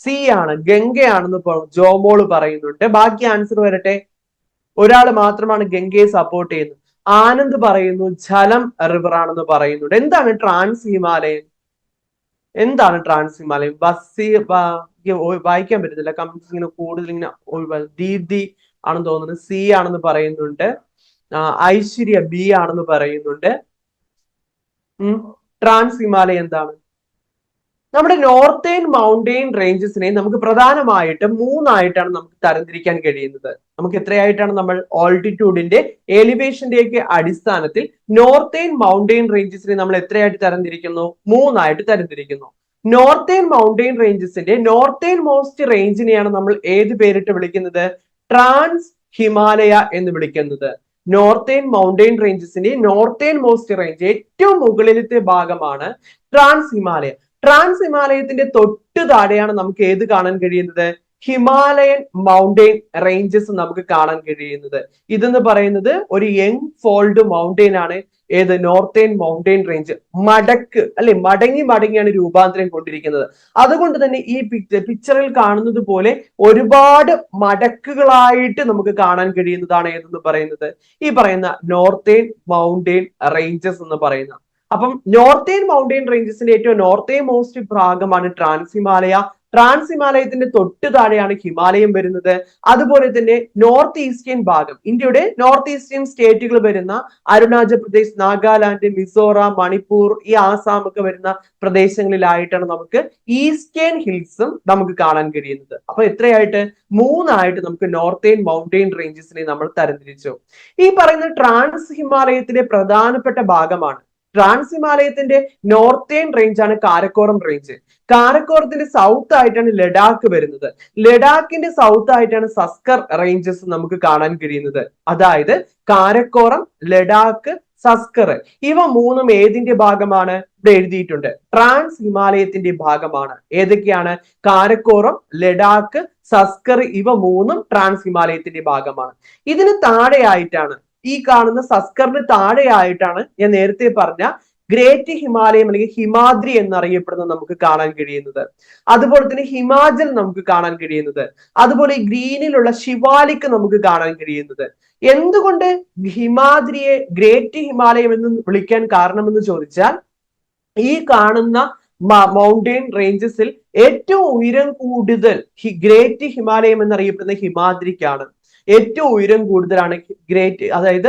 സി ആണ് ഗംഗയാണെന്ന് ജോമോള് പറയുന്നുണ്ട്. ബാക്കി ആൻസർ വരട്ടെ. ഒരാൾ മാത്രമാണ് ഗംഗയെ സപ്പോർട്ട് ചെയ്യുന്നത്. ആനന്ദ് പറയുന്നു ഝലം റിവർ ആണെന്ന് പറയുന്നുണ്ട്. എന്താണ് ട്രാൻസ് ഹിമാലയൻ? എന്താണ് ട്രാൻസ് ഹിമാലയൻ? വായിക്കാൻ പറ്റുന്നില്ല, കമന്റ്സ് ഇങ്ങനെ കൂടുതൽ ഇങ്ങനെ. ദീപ്തി ആണെന്ന് തോന്നുന്നത് സി ആണെന്ന് പറയുന്നുണ്ട്. ഐശ്വര്യ ബി ആണെന്ന് പറയുന്നുണ്ട്. ട്രാൻസ് ഹിമാലയ എന്താണ്? നമ്മുടെ നോർത്തേൺ മൗണ്ടെയിൻ റേഞ്ചസിനെ നമുക്ക് പ്രധാനമായിട്ടും മൂന്നായിട്ടാണ് നമുക്ക് തരംതിരിക്കാൻ കഴിയുന്നത്. നമുക്ക് എത്രയായിട്ടാണ് നമ്മൾ ഓൾട്ടിറ്റ്യൂഡിന്റെ എലിവേഷന്റെയൊക്കെ അടിസ്ഥാനത്തിൽ നോർത്തേൺ മൗണ്ടെയിൻ റേഞ്ചസിനെ നമ്മൾ എത്രയായിട്ട് തരംതിരിക്കുന്നു? 3 ആയിട്ട് തരംതിരിക്കുന്നു. നോർത്തേൺ മൗണ്ടെയിൻ റേഞ്ചസിന്റെ നോർത്തേൺ മോസ്റ്റ് റേഞ്ചിനെയാണ് നമ്മൾ ഏത് പേരിട്ട് വിളിക്കുന്നത്? ട്രാൻസ് ഹിമാലയ എന്ന് വിളിക്കുന്നത്. നോർത്തേൺ മൗണ്ടെയിൻ റേഞ്ചസിന്റെ നോർത്തേൺ മോസ്റ്റ് റേഞ്ച് ഏറ്റവും മുകളിലത്തെ ഭാഗമാണ് ട്രാൻസ് ഹിമാലയ. ട്രാൻസ് ഹിമാലയത്തിന്റെ തൊട്ട് താഴെയാണ് നമുക്ക് ഏത് കാണാൻ കഴിയുന്നത്? ഹിമാലയൻ മൗണ്ടെയിൻ റേഞ്ചസ് നമുക്ക് കാണാൻ കഴിയുന്നത്. ഇതെന്ന് പറയുന്നത് ഒരു യങ് ഫോൾഡ് മൗണ്ടെയിൻ ആണ്. ഏത്? Northern mountain range. മടക്ക് അല്ലെ, മടങ്ങിയാണ് രൂപാന്തരം കൊണ്ടിരിക്കുന്നത്. അതുകൊണ്ട് തന്നെ ഈ പിക്ചറിൽ കാണുന്നത് പോലെ ഒരുപാട് മടക്കുകളായിട്ട് നമുക്ക് കാണാൻ കഴിയുന്നതാണ് ഏതെന്ന് പറയുന്നത്? ഈ പറയുന്ന നോർത്തേൺ മൗണ്ടെയിൻ റേഞ്ചസ് എന്ന് പറയുന്ന. അപ്പം നോർത്തേൺ മൗണ്ടെയിൻ റേഞ്ചസിന്റെ ഏറ്റവും നോർത്തേൺ മോസ്റ്റ് ഭാഗമാണ് ട്രാൻസ് ഹിമാലയ. ട്രാൻസ് ഹിമാലയത്തിന്റെ തൊട്ട് താഴെയാണ് ഹിമാലയം വരുന്നത്. അതുപോലെ തന്നെ നോർത്ത് ഈസ്റ്റേൺ ഭാഗം, ഇന്ത്യയുടെ നോർത്ത് ഈസ്റ്റേൺ സ്റ്റേറ്റുകൾ വരുന്ന അരുണാചൽ പ്രദേശ്, നാഗാലാൻഡ്, മിസോറാം, മണിപ്പൂർ, ഈ ആസാം ഒക്കെ വരുന്ന പ്രദേശങ്ങളിലായിട്ടാണ് നമുക്ക് ഈസ്റ്റേൺ ഹിൽസും നമുക്ക് കാണാൻ കഴിയുന്നത്. അപ്പൊ എത്രയായിട്ട്? 3 ആയിട്ട് നമുക്ക് നോർത്തേൺ മൗണ്ടെയിൻ റേഞ്ചസിനെ നമ്മൾ തരംതിരിച്ചു. ഈ പറയുന്ന ട്രാൻസ് ഹിമാലയത്തിലെ പ്രധാനപ്പെട്ട ഭാഗമാണ്. ട്രാൻസ് ഹിമാലയത്തിന്റെ നോർത്തേൺ റേഞ്ച് ആണ് കാരക്കോറം റേഞ്ച്. കാരക്കോറത്തിന്റെ സൗത്ത് ആയിട്ടാണ് ലഡാക്ക് വരുന്നത്. ലഡാക്കിന്റെ സൗത്ത് ആയിട്ടാണ് സസ്കർ റേഞ്ചസ് നമുക്ക് കാണാൻ കഴിയുന്നത്. അതായത് കാരക്കോറം, ലഡാക്ക്, സസ്കർ, ഇവ 3ഉം ഏതിന്റെ ഭാഗമാണ്? ഇവിടെ എഴുതിയിട്ടുണ്ട്, ട്രാൻസ് ഹിമാലയത്തിന്റെ ഭാഗമാണ്. ഏതൊക്കെയാണ്? കാരക്കോറം, ലഡാക്ക്, സസ്കർ, ഇവ 3ഉം ട്രാൻസ് ഹിമാലയത്തിന്റെ ഭാഗമാണ്. ഇതിന് താഴെയായിട്ടാണ്, ഈ കാണുന്ന സസ്കറിന് താഴെയായിട്ടാണ് ഞാൻ നേരത്തെ പറഞ്ഞ ഗ്രേറ്റ് ഹിമാലയം അല്ലെങ്കിൽ ഹിമാദ്രി എന്നറിയപ്പെടുന്നത് നമുക്ക് കാണാൻ കഴിയുന്നത്. അതുപോലെ തന്നെ ഹിമാചൽ നമുക്ക് കാണാൻ കഴിയുന്നത്. അതുപോലെ ഈ ഗ്രീനിലുള്ള ശിവാലിക് നമുക്ക് കാണാൻ കഴിയുന്നത്. എന്തുകൊണ്ട് ഹിമാദ്രിയെ ഗ്രേറ്റ് ഹിമാലയം എന്ന് വിളിക്കാൻ കാരണമെന്ന് ചോദിച്ചാൽ, ഈ കാണുന്ന മൗണ്ടെയിൻ റേഞ്ചസിൽ ഏറ്റവും ഉയരം കൂടുതൽ ഗ്രേറ്റ് ഹിമാലയം എന്നറിയപ്പെടുന്ന ഹിമാദ്രിക്കാണ്. ഏറ്റവും ഉയരം കൂടുതലാണ് ഗ്രേറ്റ്, അതായത്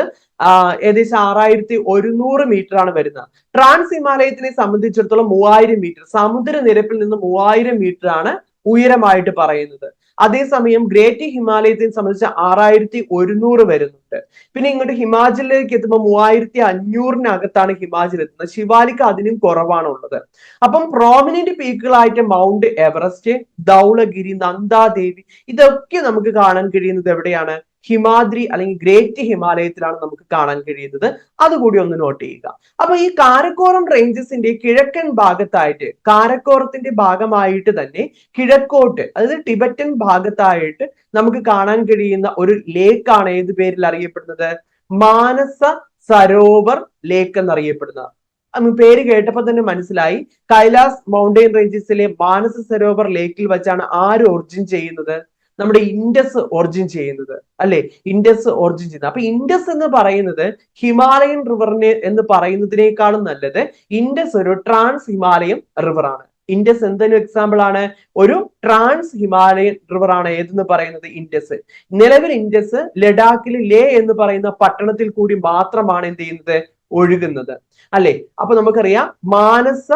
ഏകദേശം 6100 മീറ്റർ ആണ് വരുന്നത്. ട്രാൻസ് ഹിമാലയത്തിനെ സംബന്ധിച്ചിടത്തോളം 3000 മീറ്റർ, സമുദ്രനിരപ്പിൽ നിന്ന് 3000 മീറ്റർ ആണ് ഉയരമായിട്ട് പറയുന്നത്. അതേസമയം ഗ്രേറ്റ് ഹിമാലയത്തിനെ സംബന്ധിച്ച് 6100 വരുന്നുണ്ട്. പിന്നെ ഇങ്ങോട്ട് ഹിമാചലിലേക്ക് എത്തുമ്പോൾ 3500-നകത്താണ് ഹിമാചൽ എത്തുന്നത്. ശിവാലിക്ക് അതിനും കുറവാണ് ഉള്ളത്. അപ്പം പ്രോമിനന്റ് പീക്കുകളായിട്ട് മൗണ്ട് എവറസ്റ്റ്, ധൗളഗിരി, നന്ദാദേവി, ഇതൊക്കെ നമുക്ക് കാണാൻ കഴിയുന്നത് എവിടെയാണ്? ഹിമാദ്രി അല്ലെങ്കിൽ ഗ്രേറ്റ് ഹിമാലയത്തിലാണ് നമുക്ക് കാണാൻ കഴിയുന്നത്. അതുകൂടി ഒന്ന് നോട്ട് ചെയ്യുക. അപ്പൊ ഈ കാരക്കോറം റേഞ്ചസിന്റെ കിഴക്കൻ ഭാഗത്തായിട്ട്, കാരക്കോറത്തിന്റെ ഭാഗമായിട്ട് തന്നെ കിഴക്കോട്ട്, അതായത് ടിബറ്റൻ ഭാഗത്തായിട്ട് നമുക്ക് കാണാൻ കഴിയുന്ന ഒരു ലേക്കാണ് ഏത് പേരിൽ അറിയപ്പെടുന്നത്? മാനസ സരോവർ ലേക്ക് എന്നറിയപ്പെടുന്നത്. പേര് കേട്ടപ്പോൾ തന്നെ മനസ്സിലായി, കൈലാസ് മൗണ്ടെയിൻ റേഞ്ചസിലെ മാനസ സരോവർ ലേക്കിൽ വെച്ചാണ് ആര് ഒറിജിൻ ചെയ്യുന്നത്? നമ്മുടെ ഇൻഡസ് ഒറിജിൻ ചെയ്യുന്നത്, അല്ലെ? ഇൻഡസ് ഒറിജിൻ ചെയ്യുന്നത്. അപ്പൊ ഇൻഡസ് എന്ന് പറയുന്നത് ഹിമാലയൻ റിവറിനെ എന്ന് പറയുന്നതിനേക്കാളും നല്ലത് ഇൻഡസ് ഒരു ട്രാൻസ് ഹിമാലയൻ റിവർ ആണ്. ഇൻഡസ് എന്തൊരു എക്സാമ്പിൾ ആണ്? ഒരു ട്രാൻസ് ഹിമാലയൻ റിവർ ആണ്. ഏതെന്ന് പറയുന്നത്? ഇൻഡസ്. നിലവിൽ ഇൻഡസ് ലഡാക്കിൽ ലേ എന്ന് പറയുന്ന പട്ടണത്തിൽ കൂടി മാത്രമാണ് എന്ത് ചെയ്യുന്നത്? ഒഴുകുന്നത്, അല്ലെ? അപ്പൊ നമുക്കറിയാം മാനസ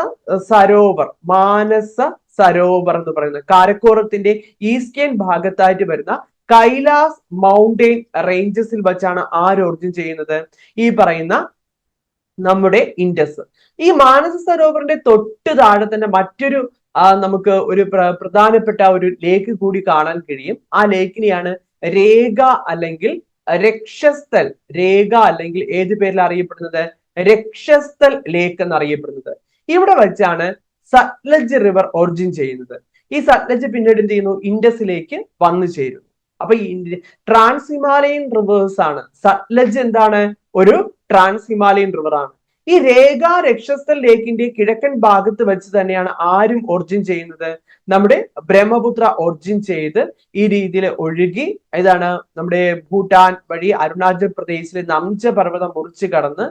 സരോവർ എന്ന് പറയുന്നത് കാരക്കോറത്തിന്റെ ഈസ്റ്റേൺ ഭാഗത്തായിട്ട് വരുന്ന കൈലാസ് മൗണ്ടെയിൻ റേഞ്ചസിൽ വെച്ചാണ് ആര് ഒറിജിൻ ചെയ്യുന്നത്? ഈ പറയുന്ന നമ്മുടെ ഇൻഡസ്. ഈ മാനസ സരോവറിന്റെ തൊട്ട് താഴെ തന്നെ മറ്റൊരു നമുക്ക് ഒരു പ്രധാനപ്പെട്ട ഒരു ലേക്ക് കൂടി കാണാൻ കഴിയും. ആ ലേക്കിനെയാണ് രേഖ അല്ലെങ്കിൽ രക്ഷസ്ഥൽ. രേഖ അല്ലെങ്കിൽ ഏത് പേരിൽ അറിയപ്പെടുന്നത്? രക്ഷസ്ഥൽ ലേക്ക് എന്നറിയപ്പെടുന്നത്. ഇവിടെ വെച്ചാണ് സത്ലജ് റിവർ ഒറിജിൻ ചെയ്യുന്നത്. ഈ സത്ലജ് പിന്നീട് എന്ത് ചെയ്യുന്നു? ഇൻഡസിലേക്ക് വന്നു ചേരുന്നു. അപ്പൊ ട്രാൻസ് ഹിമാലയൻ റിവേഴ്സ് ആണ്. സത്ലജ് എന്താണ്? ഒരു ട്രാൻസ് ഹിമാലയൻ റിവർ ആണ്. ഈ രേഖ രക്ഷസ്ഥൽ ലേക്കിന്റെ കിഴക്കൻ ഭാഗത്ത് വെച്ച് തന്നെയാണ് ആരും ഒറിജിൻ ചെയ്യുന്നത്? നമ്മുടെ ബ്രഹ്മപുത്ര ഒറിജിൻ ചെയ്ത് ഈ രീതിയിൽ ഒഴുകി ഏതാണ് നമ്മുടെ ഭൂട്ടാൻ വഴി അരുണാചൽ പ്രദേശിലെ നംജ പർവ്വതം മുറിച്ച് കടന്ന്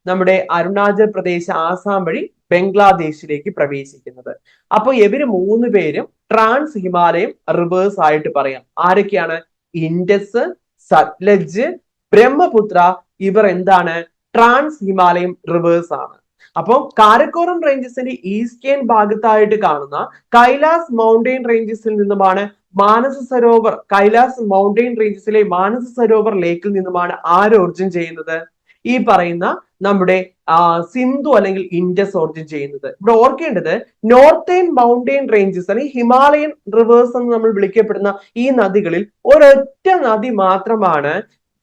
നമ്മുടെ അരുണാചൽ പ്രദേശ്, ആസാം വഴി ബംഗ്ലാദേശിലേക്ക് പ്രവേശിക്കുന്നത്. അപ്പൊ ഇവര് 3 പേരും ട്രാൻസ് ഹിമാലയം റിവേഴ്സ് ആയിട്ട് പറയാം. ആരൊക്കെയാണ്? ഇൻഡസ്, സത്ലജ്, ബ്രഹ്മപുത്ര. ഇവർ എന്താണ്? ട്രാൻസ് ഹിമാലയം റിവേഴ്സ് ആണ്. അപ്പൊ കാരക്കോറം റേഞ്ചസിന്റെ ഈസ്റ്റേൺ ഭാഗത്തായിട്ട് കാണുന്ന കൈലാസ് മൗണ്ടെയിൻ റേഞ്ചസിൽ നിന്നുമാണ് മാനസ സരോവർ, കൈലാസ് മൗണ്ടെയിൻ റേഞ്ചസിലെ മാനസ സരോവർ ലേക്കിൽ നിന്നുമാണ് ആര് ഒറിജിൻ ചെയ്യുന്നത്? ഈ പറയുന്ന നമ്മുടെ സിന്ധു അല്ലെങ്കിൽ ഇൻഡസ് ഒറിജിൻ ചെയ്യുന്നത്. ഇവിടെ ഓർക്കേണ്ടത് നോർത്തേൺ മൗണ്ടെയിൻ റേഞ്ചസ് അല്ലെങ്കിൽ ഹിമാലയൻ റിവേഴ്സ് എന്ന് നമ്മൾ വിളിക്കപ്പെടുന്ന ഈ നദികളിൽ ഒരൊറ്റ നദി മാത്രമാണ്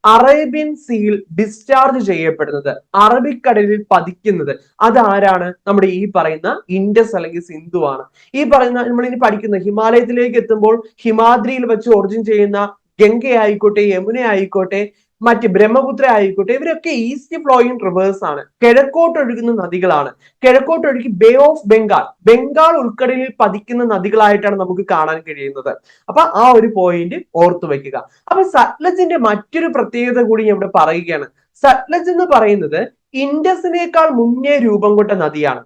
അറേബ്യൻ സീയിൽ ഡിസ്ചാർജ് ചെയ്യപ്പെടുന്നത്, അറബിക്കടലിൽ പതിക്കുന്നത്. അതാരാണ്? നമ്മുടെ ഈ പറയുന്ന ഇൻഡസ് അല്ലെങ്കിൽ സിന്ധു ആണ്. ഈ പറയുന്ന നമ്മൾ ഇനി പഠിക്കുന്ന ഹിമാലയത്തിലേക്ക് എത്തുമ്പോൾ ഹിമാദ്രിയിൽ വെച്ച് ഒറിജിൻ ചെയ്യുന്ന ഗംഗ ആയിക്കോട്ടെ, യമുന ആയിക്കോട്ടെ, മറ്റ് ബ്രഹ്മപുത്ര ആയിക്കോട്ടെ, ഇവരൊക്കെ ഈസ്റ്റ് ഫ്ലോയിങ് റിവേഴ്സ് ആണ്, കിഴക്കോട്ട് ഒഴുകുന്ന നദികളാണ്. കിഴക്കോട്ട് ഒഴുകി ബേ ഓഫ് ബംഗാൾ ഉൾക്കടലിൽ പതിക്കുന്ന നദികളായിട്ടാണ് നമുക്ക് കാണാൻ കഴിയുന്നത്. അപ്പൊ ആ ഒരു പോയിന്റ് ഓർത്തു വെക്കുക. അപ്പൊ സത്ലജിന്റെ മറ്റൊരു പ്രത്യേകത കൂടി ഞാൻ ഇവിടെ പറയുകയാണ്. സത്ലജ് എന്ന് പറയുന്നത് ഇൻഡസിനേക്കാൾ മുന്നേ രൂപം കൊണ്ട നദിയാണ്.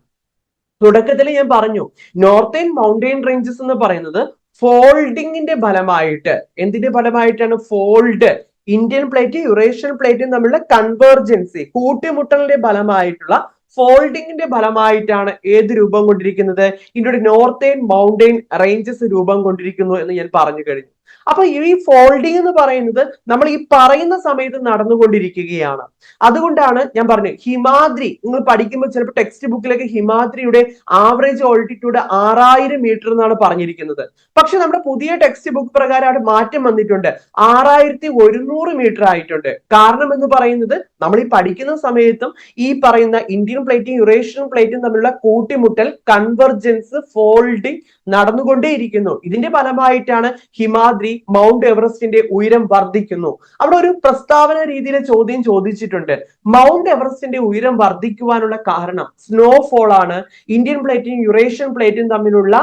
തുടക്കത്തിൽ ഞാൻ പറഞ്ഞു, നോർത്തേൺ മൗണ്ടെയിൻ റേഞ്ചസ് എന്ന് പറയുന്നത് ഫോൾഡിങ്ങിന്റെ ഫലമായിട്ട്, എന്തിന്റെ ഫലമായിട്ടാണ്? ഫോൾഡ്, ഇന്ത്യൻ പ്ലേറ്റ് യുറേഷ്യൻ പ്ലേറ്റും തമ്മിലുള്ള കൺവേർജൻസി, കൂട്ടിമുട്ടലിന്റെ ഫലമായിട്ടുള്ള ഫോൾഡിങ്ങിന്റെ ഫലമായിട്ടാണ് ഏത് രൂപം കൊണ്ടിരിക്കുന്നത്? ഇന്ത്യയുടെ നോർത്തേൺ മൗണ്ടെയിൻ റേഞ്ചസ് രൂപം കൊണ്ടിരിക്കുന്നു എന്ന് ഞാൻ പറഞ്ഞു കഴിഞ്ഞു. അപ്പൊ ഈ ഫോൾഡിങ് എന്ന് പറയുന്നത് നമ്മൾ ഈ പറയുന്ന സമയത്ത് നടന്നുകൊണ്ടിരിക്കുകയാണ്. അതുകൊണ്ടാണ് ഞാൻ പറഞ്ഞു ഹിമാദ്രി, നിങ്ങൾ പഠിക്കുമ്പോൾ ചിലപ്പോൾ ടെക്സ്റ്റ് ബുക്കിലേക്ക് ഹിമാദ്രിയുടെ ആവറേജ് ഓൾട്ടിറ്റ്യൂഡ് 6000 മീറ്റർ എന്നാണ് പറഞ്ഞിരിക്കുന്നത്. പക്ഷെ നമ്മുടെ പുതിയ ടെക്സ്റ്റ് ബുക്ക് പ്രകാരം അവിടെ മാറ്റം വന്നിട്ടുണ്ട്, 6100 മീറ്റർ ആയിട്ടുണ്ട്. കാരണം എന്ന് പറയുന്നത് നമ്മൾ ഈ പഠിക്കുന്ന സമയത്തും ഈ പറയുന്ന ഇന്ത്യൻ പ്ലേറ്റും യുറേഷ്യൻ പ്ലേറ്റും തമ്മിലുള്ള കൂട്ടിമുട്ടൽ, കൺവെർജൻസ്, ഫോൾഡിങ് നടന്നുകൊണ്ടേയിരിക്കുന്നു. ഇതിന്റെ ഫലമായിട്ടാണ് ഹിമാദ്രി, മൗണ്ട് എവറസ്റ്റിന്റെ ഉയരം വർദ്ധിക്കുന്നു. അവിടെ ഒരു പ്രസ്താവന രീതിയിൽ ചോദ്യം ചോദിച്ചിട്ടുണ്ട്. മൗണ്ട് എവറസ്റ്റിന്റെ ഉയരം വർദ്ധിക്കുവാനുള്ള കാരണം സ്നോഫോൾ ആണ്, ഇന്ത്യൻ പ്ലേറ്റും യുറേഷ്യൻ പ്ലേറ്റും തമ്മിലുള്ള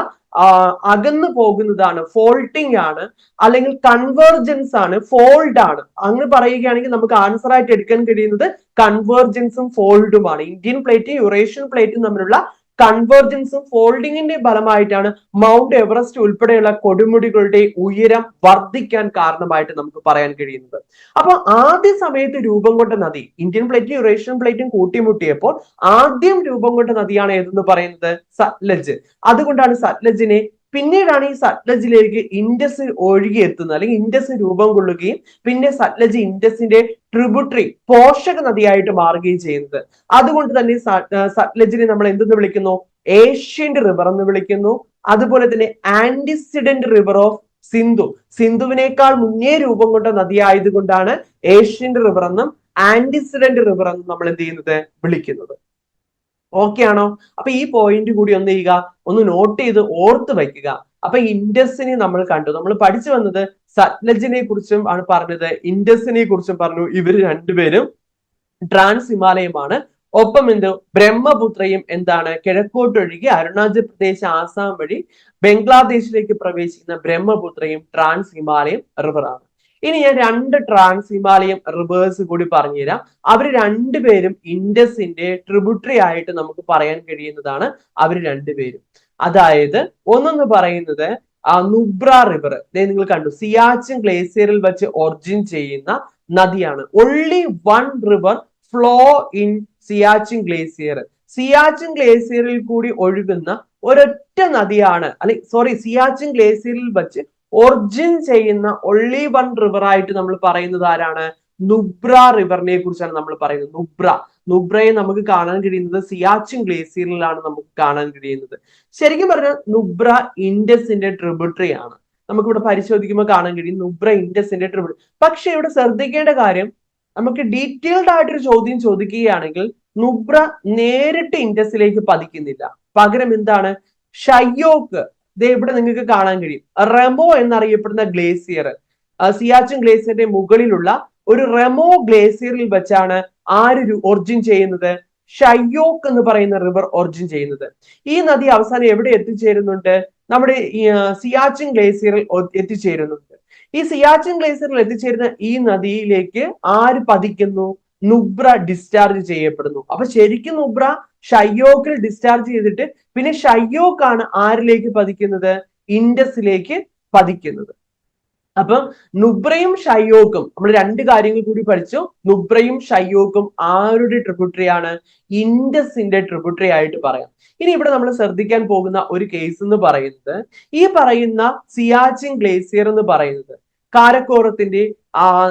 അകന്നു പോകുന്നതാണ്, ഫോൾട്ടിംഗ് ആണ്, അല്ലെങ്കിൽ കൺവേർജൻസ് ആണ്, ഫോൾഡ് ആണ്. അങ്ങനെ പറയുകയാണെങ്കിൽ നമുക്ക് ആൻസർ ആയിട്ട് എടുക്കാൻ കഴിയുന്നത് കൺവേർജൻസും ഫോൾഡുമാണ്. ഇന്ത്യൻ പ്ലേറ്റും യുറേഷ്യൻ പ്ലേറ്റും തമ്മിലുള്ള കൺവേർജൻസും ഫോൾഡിങ്ങിന്റെ ഫലമായിട്ടാണ് മൗണ്ട് എവറസ്റ്റ് ഉൾപ്പെടെയുള്ള കൊടുമുടികളുടെ ഉയരം വർദ്ധിക്കാൻ കാരണമായിട്ട് നമുക്ക് പറയാൻ കഴിയുന്നത്. അപ്പൊ ആദ്യ സമയത്ത് രൂപം കൊണ്ട നദി, ഇന്ത്യൻ പ്ലേറ്റും യുറേഷ്യൻ പ്ലേറ്റും കൂട്ടിമുട്ടിയപ്പോൾ ആദ്യം രൂപം കൊണ്ട നദിയാണ് ഏതെന്ന് പറയുന്നത്? സത്ലജ്. അതുകൊണ്ടാണ് സത്ലജിനെ, പിന്നീടാണ് ഈ സത്ലജിലേക്ക് ഇൻഡസ് ഒഴുകി എത്തുന്നത്, അല്ലെങ്കിൽ ഇൻഡസ് രൂപം കൊള്ളുകയും പിന്നെ സത്ലജ് ഇൻഡസിന്റെ ട്രിബ്യൂട്ടറി, പോഷക നദിയായിട്ട് മാറുകയും ചെയ്യുന്നത്. അതുകൊണ്ട് തന്നെ സത്ലജിനെ നമ്മൾ എന്തെന്ന് വിളിക്കുന്നു? ഏഷ്യന്റ് റിവർ എന്ന് വിളിക്കുന്നു. അതുപോലെ തന്നെ ആന്റിസിഡന്റ് റിവർ ഓഫ് സിന്ധു, സിന്ധുവിനേക്കാൾ മുന്നേ രൂപം കൊണ്ട നദി ആയതുകൊണ്ടാണ് ഏഷ്യന്റ് റിവർ എന്നും ആന്റിസിഡന്റ് റിവർ എന്നും നമ്മൾ എന്ത് ചെയ്യുന്നത്? വിളിക്കുന്നത്. ഓക്കെ ആണോ? അപ്പൊ ഈ പോയിന്റ് കൂടി ഒന്ന് ചെയ്യുക, ഒന്ന് നോട്ട് ചെയ്ത് ഓർത്ത് വയ്ക്കുക. അപ്പൊ ഇൻഡസിനെ നമ്മൾ കണ്ടു, നമ്മൾ പഠിച്ചു വന്നത് സത്ലജിനെ കുറിച്ചും ആണ് പറഞ്ഞത്, ഇൻഡസിനെ കുറിച്ചും പറഞ്ഞു. ഇവര് രണ്ടുപേരും ട്രാൻസ് ഹിമാലയമാണ്. ഒപ്പം എന്ത്? ബ്രഹ്മപുത്രയും എന്താണ്? കിഴക്കോട്ടൊഴുകി അരുണാചൽ പ്രദേശ്, ആസാം വഴി ബംഗ്ലാദേശിലേക്ക് പ്രവേശിക്കുന്ന ബ്രഹ്മപുത്രയും ട്രാൻസ് ഹിമാലയം റിവർ ആണ്. ഇനി ഞാൻ 2 ട്രാൻസ് ഹിമാലയം റിവേഴ്സ് കൂടി പറഞ്ഞുതരാം. അവര് രണ്ടുപേരും ഇൻഡസിന്റെ ട്രിബ്യൂട്ടറി ആയിട്ട് നമുക്ക് പറയാൻ കഴിയുന്നതാണ് അവര് രണ്ടുപേരും. അതായത് ഒന്നെന്ന് പറയുന്നത് നുബ്ര റിവർ, നിങ്ങൾ കണ്ടു, സിയാച്ചിൻ ഗ്ലേസിയറിൽ വെച്ച് ഒറിജിൻ ചെയ്യുന്ന നദിയാണ്. only one river flow in Siachen glacier. Siachen ഗ്ലേസിയറിൽ കൂടി ഒഴുകുന്ന ഒരൊറ്റ നദിയാണ്, സിയാച്ചിൻ ഗ്ലേസിയറിൽ വെച്ച് ഒറിജിൻ ചെയ്യുന്ന only one റിവർ ആയിട്ട് നമ്മൾ പറയുന്നത് ആരാണ്? നുബ്ര റിവറിനെ കുറിച്ചാണ് നമ്മൾ പറയുന്നത്. നുബ്രയെ നമുക്ക് കാണാൻ കഴിയുന്നത് സിയാച്ചിൻ ഗ്ലേസിയറിലാണ് നമുക്ക് കാണാൻ കഴിയുന്നത്. ശരിക്കും പറഞ്ഞാൽ നുബ്ര ഇൻഡസിന്റെ ട്രിബ്യൂട്ടറി ആണ്. നമുക്കിവിടെ പരിശോധിക്കുമ്പോൾ കാണാൻ കഴിയും നുബ്ര ഇൻഡസിന്റെ ട്രിബ്യൂട്ടറി. പക്ഷെ ഇവിടെ ശ്രദ്ധിക്കേണ്ട കാര്യം, നമുക്ക് ഡീറ്റെയിൽഡ് ആയിട്ടൊരു ചോദ്യം ചോദിക്കുകയാണെങ്കിൽ നുബ്ര നേരിട്ട് ഇൻഡസിലേക്ക് പതിക്കുന്നില്ല. പകരം എന്താണ്? ഷയ്യോക്ക്, ഇവിടെ നിങ്ങൾക്ക് കാണാൻ കഴിയും, റെമോ എന്നറിയപ്പെടുന്ന ഗ്ലേസിയർ, സിയാച്ചിൻ ഗ്ലേസിയറിന്റെ മുകളിലുള്ള ഒരു റെമോ ഗ്ലേസിയറിൽ വെച്ചാണ് ആര് ഒറിജിൻ ചെയ്യുന്നത്? ഷയ്യോക്ക് എന്ന് പറയുന്ന റിവർ ഒറിജിൻ ചെയ്യുന്നത്. ഈ നദി അവസാനം എവിടെ എത്തിച്ചേരുന്നുണ്ട്? നമ്മുടെ സിയാച്ചിൻ ഗ്ലേസിയറിൽ എത്തിച്ചേരുന്നുണ്ട്. ഈ സിയാച്ചിൻ ഗ്ലേസിയറിൽ എത്തിച്ചേരുന്ന ഈ നദിയിലേക്ക് ആര് പതിക്കുന്നു? നുബ്ര ഡിസ്ചാർജ് ചെയ്യപ്പെടുന്നു. അപ്പൊ ശരിക്കും നുബ്ര ഷയ്യോക്കിൽ ഡിസ്ചാർജ് ചെയ്തിട്ട് പിന്നെ ഷയ്യോക്ക് ആണ് ആരിലേക്ക് പതിക്കുന്നത്? ഇൻഡസിലേക്ക് പതിക്കുന്നത്. അപ്പം നുബ്രയും ഷയ്യോക്കും നമ്മൾ രണ്ട് കാര്യങ്ങൾ കൂടി പഠിച്ചു. നുബ്രയും ഷയ്യോക്കും ആരുടെ ട്രിബ്യൂട്ടറി ആണ്? ഇൻഡസിന്റെ ട്രിബ്യൂട്ടറി ആയിട്ട് പറയാം. ഇനി ഇവിടെ നമ്മൾ ശ്രദ്ധിക്കാൻ പോകുന്ന ഒരു കേസ് എന്ന് പറയുന്നത്, ഈ പറയുന്ന സിയാച്ചിൻ ഗ്ലേസിയർ എന്ന് പറയുന്നത് കാരക്കോറത്തിന്റെ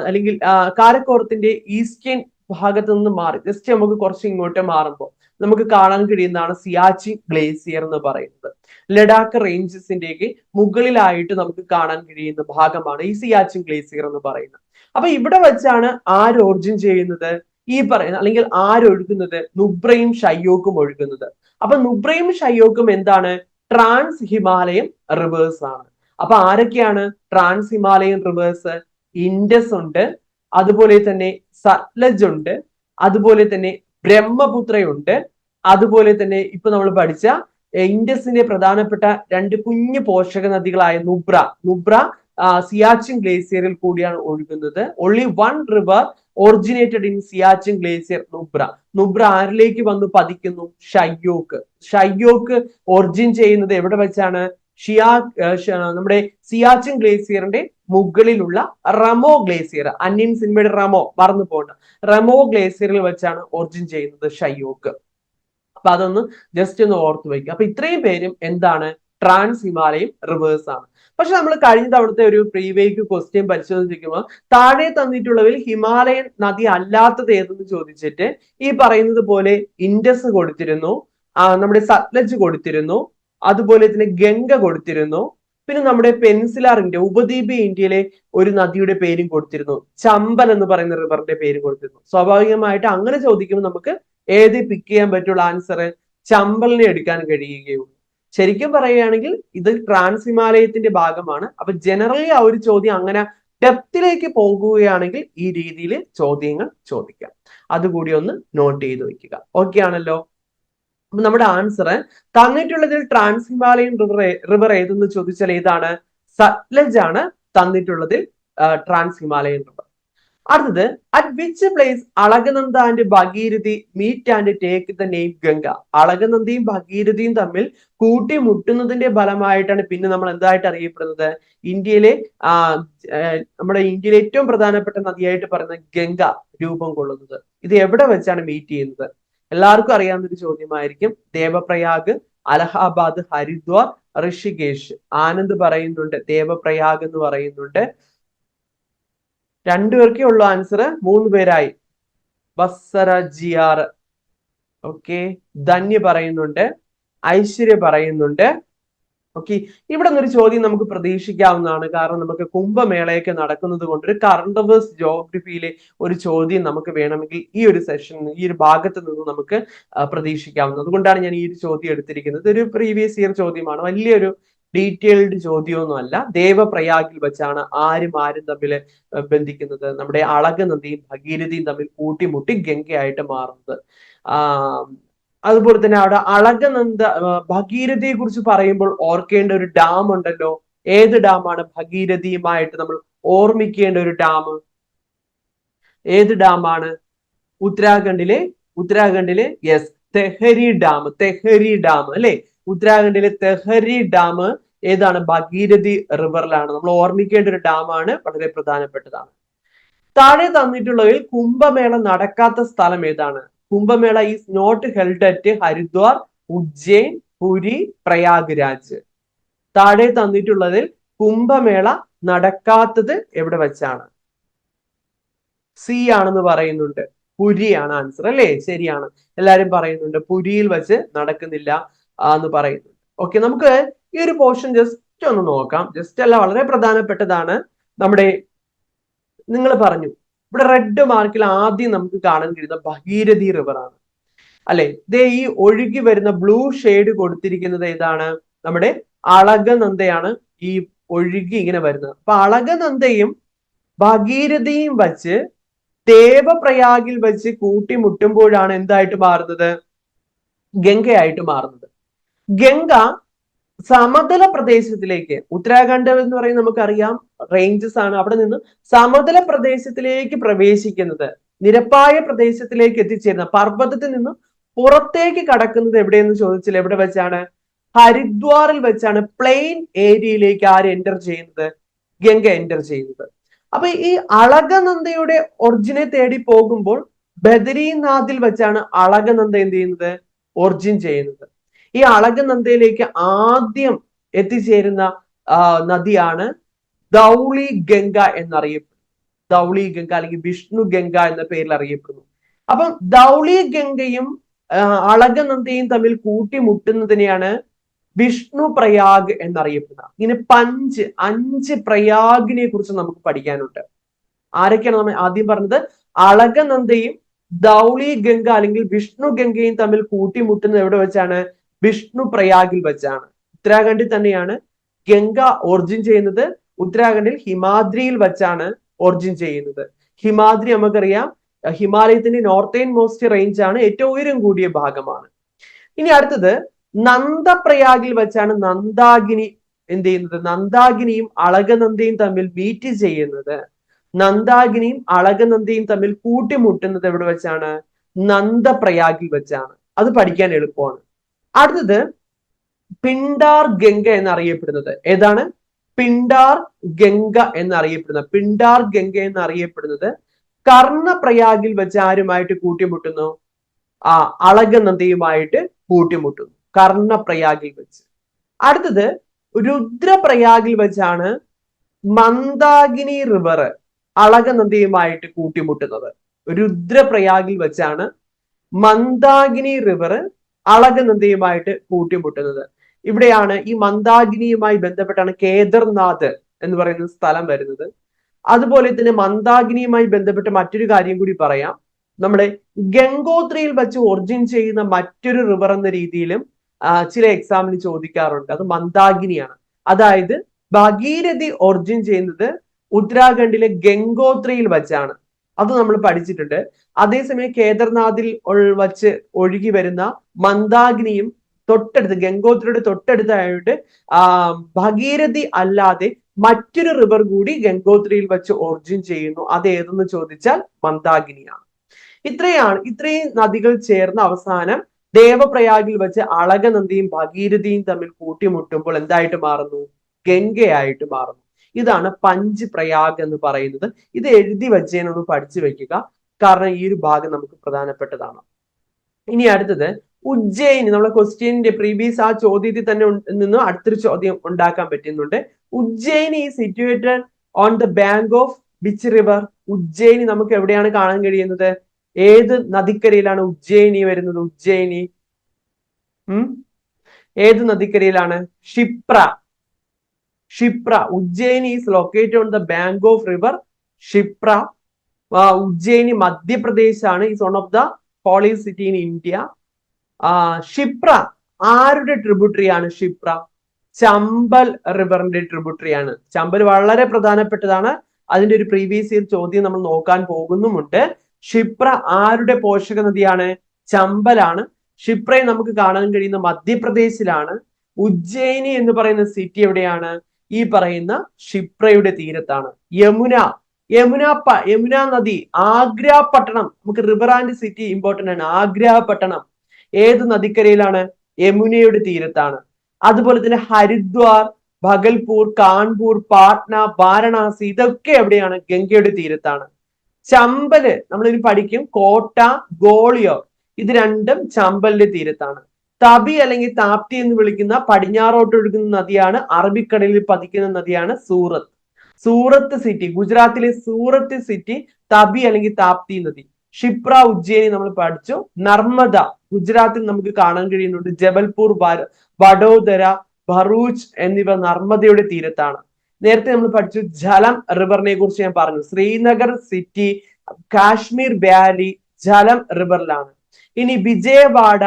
അല്ലെങ്കിൽ കാരക്കോറത്തിന്റെ ഈസ്റ്റേൺ ഭാഗത്ത് നിന്ന് മാറി ജസ്റ്റ് നമുക്ക് കുറച്ച് ഇങ്ങോട്ട് മാറുമ്പോൾ നമുക്ക് കാണാൻ കഴിയുന്നതാണ് സിയാച്ചിൻ ഗ്ലേസിയർ എന്ന് പറയുന്നത്. ലഡാക്ക് റേഞ്ചസിന്റെയൊക്കെ മുകളിലായിട്ട് നമുക്ക് കാണാൻ കഴിയുന്ന ഭാഗമാണ് ഈ സിയാച്ചിൻ ഗ്ലേസിയർ എന്ന് പറയുന്നത്. അപ്പൊ ഇവിടെ വെച്ചാണ് ആര് ഒറിജിൻ ചെയ്യുന്നത്? ഈ പറയുന്ന അല്ലെങ്കിൽ ആരൊഴുകുന്നത്? നുബ്രയും ഷയ്യോക്കും ഒഴുകുന്നത്. അപ്പൊ നുബ്രയും ഷയ്യോക്കും എന്താണ്? ട്രാൻസ് ഹിമാലയൻ റിവേഴ്സ് ആണ്. അപ്പൊ ആരൊക്കെയാണ് ട്രാൻസ് ഹിമാലയൻ റിവേഴ്സ്? ഇൻഡസ് ഉണ്ട്, അതുപോലെ തന്നെ സത്ലജ് ഉണ്ട്, അതുപോലെ തന്നെ ബ്രഹ്മപുത്രയുണ്ട്, അതുപോലെ തന്നെ ഇപ്പൊ നമ്മൾ പഠിച്ച ഇൻഡസിന്റെ പ്രധാനപ്പെട്ട രണ്ട് കുഞ്ഞു പോഷക നദികളായ നുബ്ര സിയാച്ചിൻ ഗ്ലേസിയറിൽ കൂടിയാണ് ഒഴുകുന്നത്. Only one river originated in Siachen glacier, Nubra ആരിലേക്ക് വന്ന് പതിക്കുന്നു? ഷയ്യോക്ക് ഒറിജിൻ ചെയ്യുന്നത് എവിടെ വെച്ചാണ്? നമ്മുടെ സിയാച്ചിൻ ഗ്ലേസിയറിന്റെ മുകളിലുള്ള റമോ ഗ്ലേസിയർ, അന്യൻ സിനിമയുടെ റമോ, മറന്നു പോകണ്ട, റമോ ഗ്ലേസിയറിൽ വെച്ചാണ് ഒറിജിൻ ചെയ്യുന്നത് ഷയ്യോക്ക്. അപ്പൊ അതൊന്ന് ജസ്റ്റ് ഒന്ന് ഓർത്ത് വയ്ക്കുക. അപ്പൊ ഇത്രയും പേരും എന്താണ്? ട്രാൻസ് ഹിമാലയൻ റിവേഴ്സ് ആണ്. പക്ഷെ നമ്മൾ കഴിഞ്ഞ തവണത്തെ ഒരു പ്രീവിയസ് ക്വസ്റ്റ്യൻ പരിശോധിക്കുമ്പോൾ താഴെ തന്നിട്ടുള്ളതിൽ ഹിമാലയൻ നദി അല്ലാത്തത് ഏതെന്ന് ചോദിച്ചിട്ട് ഈ പറയുന്നത് പോലെ ഇൻഡസ് കൊടുത്തിരുന്നു, നമ്മുടെ സത്ലജ് കൊടുത്തിരുന്നു, അതുപോലെ തന്നെ ഗംഗ കൊടുത്തിരുന്നു, പിന്നെ നമ്മുടെ പെൻസിലാർ ഇന്ത്യ, ഉപദ്വീപ് ഇന്ത്യയിലെ ഒരു നദിയുടെ പേരും കൊടുത്തിരുന്നു, ചമ്പൽ എന്ന് പറയുന്ന റിവറിന്റെ പേരും കൊടുത്തിരുന്നു. സ്വാഭാവികമായിട്ട് അങ്ങനെ ചോദിക്കുമ്പോൾ നമുക്ക് ഏത് പിക്ക് ചെയ്യാൻ പറ്റുള്ള ആൻസർ? ചമ്പലിനെ എടുക്കാൻ കഴിയുകയുള്ളൂ. ശരിക്കും പറയുകയാണെങ്കിൽ ഇത് ട്രാൻസ് ഹിമാലയത്തിന്റെ ഭാഗമാണ്. അപ്പൊ ജനറലി ആ ഒരു ചോദ്യം അങ്ങനെ ഡെപ്തിലേക്ക് പോകുകയാണെങ്കിൽ ഈ രീതിയിൽ ചോദ്യങ്ങൾ ചോദിക്കാം. അതുകൂടി ഒന്ന് നോട്ട് ചെയ്ത് വെക്കുക. ഓക്കെ ആണല്ലോ? അപ്പൊ നമ്മുടെ ആൻസർ തന്നിട്ടുള്ളതിൽ ട്രാൻസ് ഹിമാലയൻ റിവർ ഏതെന്ന് ചോദിച്ചാൽ ഏതാണ്? സത്ലജ് ആണ് തന്നിട്ടുള്ളതിൽ ട്രാൻസ് ഹിമാലയൻ റിവർ. അടുത്തത്, at which place Alaknanda and Bhagirathi meet and take the name Ganga? അളകനന്ദയും ഭഗീരഥിയും തമ്മിൽ കൂട്ടിമുട്ടുന്നതിന്റെ ഫലമായിട്ടാണ് പിന്നെ നമ്മൾ എന്തായിട്ട് അറിയപ്പെടുന്നത്? ഇന്ത്യയിലെ നമ്മുടെ ഇന്ത്യയിലെ ഏറ്റവും പ്രധാനപ്പെട്ട നദിയായിട്ട് പറയുന്ന ഗംഗ രൂപം കൊള്ളുന്നത്. ഇത് എവിടെ വെച്ചാണ് മീറ്റ് ചെയ്യുന്നത്? എല്ലാവർക്കും അറിയാവുന്ന ഒരു ചോദ്യമായിരിക്കും. ദേവപ്രയാഗ്, അലഹാബാദ്, ഹരിദ്വാർ, ഋഷികേശ്. ആനന്ദ് പറയുന്നുണ്ട് ദേവപ്രയാഗ് എന്ന് പറയുന്നുണ്ട്. രണ്ടുപേർക്കേ ഉള്ളൂ ആൻസർ, 3 പേരായി. ബസ്സര ജിയാർ, ഓക്കെ. ധന്യ പറയുന്നുണ്ട്, ഐശ്വര്യ പറയുന്നുണ്ട്. ഓക്കെ, ഇവിടെ നിന്നൊരു ചോദ്യം നമുക്ക് പ്രതീക്ഷിക്കാവുന്നതാണ്. കാരണം നമുക്ക് കുംഭമേളയൊക്കെ നടക്കുന്നത് കൊണ്ട് ഒരു കറണ്ട് അഫയേഴ്സ് ജോഗ്രഫിയിലെ ഒരു ചോദ്യം നമുക്ക് വേണമെങ്കിൽ ഈ ഒരു സെഷനിൽ ഈ ഒരു ഭാഗത്ത് നിന്ന് നമുക്ക് പ്രതീക്ഷിക്കാവുന്നത്. അതുകൊണ്ടാണ് ഞാൻ ഈ ഒരു ചോദ്യം എടുത്തിരിക്കുന്നത്. ഒരു പ്രീവിയസ് ഇയർ ചോദ്യമാണ്, വലിയൊരു ഡീറ്റെയിൽഡ് ചോദ്യമൊന്നും അല്ല. ദേവപ്രയാഗിൽ വെച്ചാണ് ആരും തമ്മിൽ ബന്ധിക്കുന്നത്? നമ്മുടെ അളകനന്ദിയും ഭഗീരഥിയും തമ്മിൽ കൂട്ടിമുട്ടി ഗംഗയായിട്ട് മാറുന്നത്. അതുപോലെ തന്നെ അവിടെ അളകനന്ദ ഭഗീരഥിയെ കുറിച്ച് പറയുമ്പോൾ ഓർക്കേണ്ട ഒരു ഡാം ഉണ്ടല്ലോ. ഏത് ഡാമാണ് ഭഗീരഥിയുമായിട്ട് നമ്മൾ ഓർമ്മിക്കേണ്ട ഒരു ഡാം? ഏത് ഡാമാണ്? ഉത്തരാഖണ്ഡിലെ യെസ്, തെഹരി ഡാം അല്ലെ? ഉത്തരാഖണ്ഡിലെ തെഹരി ഡാം ഏതാണ്? ഭഗീരഥി റിവറിലാണ്. നമ്മൾ ഓർമ്മിക്കേണ്ട ഒരു ഡാമാണ്, വളരെ പ്രധാനപ്പെട്ടതാണ്. താഴെ തന്നിട്ടുള്ളതിൽ കുംഭമേള നടക്കാത്ത സ്ഥലം ഏതാണ്? Kumbh Mela is not held at Haridwar, Ujjain, Puri, Prayagraj. താഴെ തന്നിട്ടുള്ളതിൽ കുംഭമേള നടക്കാത്തത് എവിടെ വെച്ചാണ്? സി ആണെന്ന് പറയുന്നുണ്ട്. പുരിയാണ് ആൻസർ അല്ലേ? ശരിയാണ്, എല്ലാരും പറയുന്നുണ്ട് പുരിയിൽ വെച്ച് നടക്കുന്നില്ല എന്ന് പറയുന്നുണ്ട്. ഓക്കെ, നമുക്ക് ഈ ഒരു പോർഷൻ ജസ്റ്റ് ഒന്ന് നോക്കാം. ജസ്റ്റ് അല്ല, വളരെ പ്രധാനപ്പെട്ടതാണ്. നമ്മുടെ നിങ്ങൾ പറഞ്ഞു ഇവിടെ റെഡ് മാർക്കിൽ ആദ്യം നമുക്ക് കാണാൻ കഴിയുന്ന ഭഗീരഥി റിവർ ആണ് അല്ലെ? ദേ ഈ ഒഴുകി വരുന്ന ബ്ലൂ ഷെയ്ഡ് കൊടുത്തിരിക്കുന്നത് ഏതാണ്? നമ്മുടെ അളകനന്ദയാണ് ഈ ഒഴുകി ഇങ്ങനെ വരുന്നത്. അപ്പൊ അളകനന്ദയും ഭഗീരഥിയും വച്ച് ദേവപ്രയാഗിൽ വെച്ച് കൂട്ടിമുട്ടുമ്പോഴാണ് എന്തായിട്ട് മാറുന്നത്? ഗംഗയായിട്ട് മാറുന്നത്. ഗംഗ സമതല പ്രദേശത്തിലേക്ക്, ഉത്തരാഖണ്ഡ് എന്ന് പറയുന്നത് നമുക്കറിയാം റേഞ്ചസ് ആണ്, അവിടെ നിന്ന് സമതല പ്രദേശത്തിലേക്ക് പ്രവേശിക്കുന്നത്, നിരപ്പായ പ്രദേശത്തിലേക്ക് എത്തിച്ചേരുന്ന, പർവ്വതത്തിൽ നിന്ന് പുറത്തേക്ക് കടക്കുന്നത് എവിടെയെന്ന് ചോദിച്ചാൽ എവിടെ വെച്ചാണ്? ഹരിദ്വാറിൽ വെച്ചാണ് പ്ലെയിൻ ഏരിയയിലേക്ക് ആര് എൻ്റർ ചെയ്യുന്നത്? ഗംഗ എന്റർ ചെയ്യുന്നത്. അപ്പൊ ഈ അളകനന്ദയുടെ ഒറിജിനെ തേടി പോകുമ്പോൾ ബദരീനാഥിൽ വെച്ചാണ് അളകനന്ദ എന്ത് ചെയ്യുന്നത്, ഒറിജിൻ ചെയ്യുന്നത്. ഈ അളകനന്ദയിലേക്ക് ആദ്യം എത്തിച്ചേരുന്ന നദിയാണ് ധൗളി ഗംഗ എന്നറിയപ്പെടുന്നത്. ധൗളി ഗംഗ അല്ലെങ്കിൽ വിഷ്ണു ഗംഗ എന്ന പേരിൽ അറിയപ്പെടുന്നു. അപ്പം ധൗളി ഗംഗയും അളകനന്ദയും തമ്മിൽ കൂട്ടിമുട്ടുന്നതിനെയാണ് വിഷ്ണു പ്രയാഗ് എന്നറിയപ്പെടുന്നത്. ഇങ്ങനെ അഞ്ച് പ്രയാഗിനെ കുറിച്ച് നമുക്ക് പഠിക്കാനുണ്ട്. ആരൊക്കെയാണ് നമ്മൾ ആദ്യം പറഞ്ഞത്? അളകനന്ദയും ധൗളി ഗംഗ അല്ലെങ്കിൽ വിഷ്ണു ഗംഗയും തമ്മിൽ കൂട്ടിമുട്ടുന്നത് എവിടെ വെച്ചാണ്? വിഷ്ണു പ്രയാഗിൽ വെച്ചാണ്. ഉത്തരാഖണ്ഡിൽ തന്നെയാണ് ഗംഗ ഒറിജിൻ ചെയ്യുന്നത്. ഉത്തരാഖണ്ഡിൽ ഹിമാദ്രിയിൽ വെച്ചാണ് ഒറിജിൻ ചെയ്യുന്നത്. ഹിമാദ്രി നമുക്കറിയാം ഹിമാലയത്തിന്റെ നോർത്തേൺ മോസ്റ്റ് റേഞ്ച് ആണ്, ഏറ്റവും ഉയരം കൂടിയ ഭാഗമാണ്. ഇനി അടുത്തത് നന്ദപ്രയാഗിൽ വെച്ചാണ് നന്ദാകിനി എന്ത് ചെയ്യുന്നത്, നന്ദാകിനിയും അളകനന്ദയും തമ്മിൽ മീറ്റ് ചെയ്യുന്നത്. നന്ദാകിനിയും അളകനന്ദയും തമ്മിൽ കൂട്ടിമുട്ടുന്നത് എവിടെ വെച്ചാണ്? നന്ദപ്രയാഗിൽ വെച്ചാണ്. അത് പഠിക്കാൻ എളുപ്പമാണ്. അടുത്തത് പിണ്ടാർ ഗംഗ എന്നറിയപ്പെടുന്നത് ഏതാണ്? പിണ്ടാർ ഗംഗ എന്നറിയപ്പെടുന്നത്, പിണ്ടാർ ഗംഗ എന്നറിയപ്പെടുന്നത് കർണപ്രയാഗിൽ വെച്ച് ആരുമായിട്ട് കൂട്ടിമുട്ടുന്നു? അളകനന്ദയുമായിട്ട് കൂട്ടിമുട്ടുന്നു കർണപ്രയാഗിൽ വെച്ച്. അടുത്തത് രുദ്രപ്രയാഗിൽ വെച്ചാണ് മന്ദാകിനി റിവർ അളകനന്ദയുമായിട്ട് കൂട്ടിമുട്ടുന്നത്. രുദ്രപ്രയാഗിൽ വെച്ചാണ് മന്ദാകിനി റിവർ അളകനന്ദയുമായിട്ട് കൂട്ടിമുട്ടുന്നത്. ഇവിടെയാണ് ഈ മന്ദാകിനിയുമായി ബന്ധപ്പെട്ടാണ് കേദർനാഥ് എന്ന് പറയുന്ന സ്ഥലം വരുന്നത്. അതുപോലെ തന്നെ മന്ദാകിനിയുമായി ബന്ധപ്പെട്ട് മറ്റൊരു കാര്യം കൂടി പറയാം. നമ്മുടെ ഗംഗോത്രിയിൽ വെച്ച് ഒറിജിൻ ചെയ്യുന്ന മറ്റൊരു റിവർ എന്ന രീതിയിലും ചില എക്സാമിന് ചോദിക്കാറുണ്ട്. അത് മന്ദാകിനിയാണ്. അതായത് ഭഗീരഥി ഒറിജിൻ ചെയ്യുന്നത് ഉത്തരാഖണ്ഡിലെ ഗംഗോത്രിയിൽ വെച്ചാണ്. അത് നമ്മൾ പഠിച്ചിട്ടുണ്ട്. അതേസമയം കേദർനാഥിൽ വച്ച് ഒഴുകി വരുന്ന മന്ദാകിനിയും തൊട്ടടുത്ത് ഗംഗോത്രിയുടെ തൊട്ടടുത്തായിട്ട് ഭഗീരഥി അല്ലാതെ മറ്റൊരു റിവർ കൂടി ഗംഗോത്രിയിൽ വെച്ച് ഒറിജിൻ ചെയ്യുന്നു. അത് ഏതെന്ന് ചോദിച്ചാൽ മന്ദാകിനിയാണ്. ഇത്രയും നദികൾ ചേർന്ന് അവസാനം ദേവപ്രയാഗിൽ വെച്ച് അളകനന്ദയും ഭഗീരഥിയും തമ്മിൽ കൂട്ടിമുട്ടുമ്പോൾ എന്തായിട്ട് മാറുന്നു? ഗംഗയായിട്ട് മാറുന്നു. ഇതാണ് പഞ്ച് പ്രയാഗ് എന്ന് പറയുന്നത്. ഇത് എഴുതി വെച്ചതിനൊന്ന് പഠിച്ചു വെക്കുക, കാരണം ഈ ഒരു ഭാഗം നമുക്ക് പ്രധാനപ്പെട്ടതാണ്. ഇനി അടുത്തത് ഉജ്ജയിനി. നമ്മളെ ക്വസ്റ്റ്യന്റെ പ്രീവിയസ് ആ ചോദ്യത്തിൽ തന്നെ നിന്ന് അടുത്തൊരു ചോദ്യം ഉണ്ടാക്കാൻ പറ്റുന്നുണ്ട്. Ujjaini situated on the bank of which river? Ujjaini നമുക്ക് എവിടെയാണ് കാണാൻ കഴിയുന്നത്? ഏത് നദിക്കരയിലാണ് ഉജ്ജയിനി വരുന്നത്? ഉജ്ജയിനി ഏത് നദിക്കരയിലാണ്? Kshipra. Ujjayini is located on the bank of river Kshipra. Ujjayini Madhya Pradesh ആണ്. Is one of the holy city in India. Kshipra ആരുടെ ട്രിബ്യൂട്ടറി ആണ്? ക്ഷിപ്ര ചമ്പൽ റിവറിന്റെ ട്രിബ്യൂട്ടറി ആണ്. ചമ്പൽ വളരെ പ്രധാനപ്പെട്ടതാണ്. അതിന്റെ ഒരു പ്രീവിയസ് ഇയർ ചോദ്യം നമ്മൾ നോക്കാൻ പോകുന്നുമുണ്ട്. ക്ഷിപ്ര ആരുടെ പോഷക നദിയാണ്? ചമ്പലാണ്. ക്ഷിപ്രയെ നമുക്ക് കാണാൻ കഴിയുന്ന മധ്യപ്രദേശിലാണ്. ഉജ്ജയിനി എന്ന് പറയുന്ന സിറ്റി എവിടെയാണ്? ഈ പറയുന്ന ക്ഷിപ്രയുടെ തീരത്താണ്. യമുന നദി, ആഗ്ര പട്ടണം. നമുക്ക് റിവർ ആൻഡ് സിറ്റി ഇമ്പോർട്ടന്റ് ആണ്. ആഗ്ര പട്ടണം ഏത് നദിക്കരയിലാണ്? യമുനയുടെ തീരത്താണ്. അതുപോലെ തന്നെ ഹരിദ്വാർ, ഭഗൽപൂർ, കാൺപൂർ, പാട്ന, വാരണാസി ഇതൊക്കെ എവിടെയാണ്? ഗംഗയുടെ തീരത്താണ്. ചമ്പല് നമ്മളിനി പഠിക്കും. കോട്ട, ഗോളിയോർ ഇത് രണ്ടും ചമ്പലിന്റെ തീരത്താണ്. തപി അല്ലെങ്കിൽ താപ്തി എന്ന് വിളിക്കുന്ന പടിഞ്ഞാറോട്ട് ഒഴുകുന്ന നദിയാണ്, അറബിക്കടലിൽ പതിക്കുന്ന നദിയാണ് സൂറത്ത് സിറ്റി. ഗുജറാത്തിലെ സൂറത്ത് സിറ്റി തപി അല്ലെങ്കിൽ താപ്തി നദി. ക്ഷിപ്ര, ഉജ്ജയിനി നമ്മൾ പഠിച്ചു. നർമ്മദ ഗുജറാത്തിൽ നമുക്ക് കാണാൻ കഴിയുന്നുണ്ട്. ജബൽപൂർ, വഡോദര, ഭറൂച്ച് എന്നിവ നർമ്മദയുടെ തീരത്താണ്. നേരത്തെ നമ്മൾ പഠിച്ചു ജലം റിവറിനെ കുറിച്ച് ഞാൻ പറഞ്ഞു. ശ്രീനഗർ സിറ്റി, കാശ്മീർ വാലി ജലം റിവറിലാണ്. ഇനി വിജയവാഡ,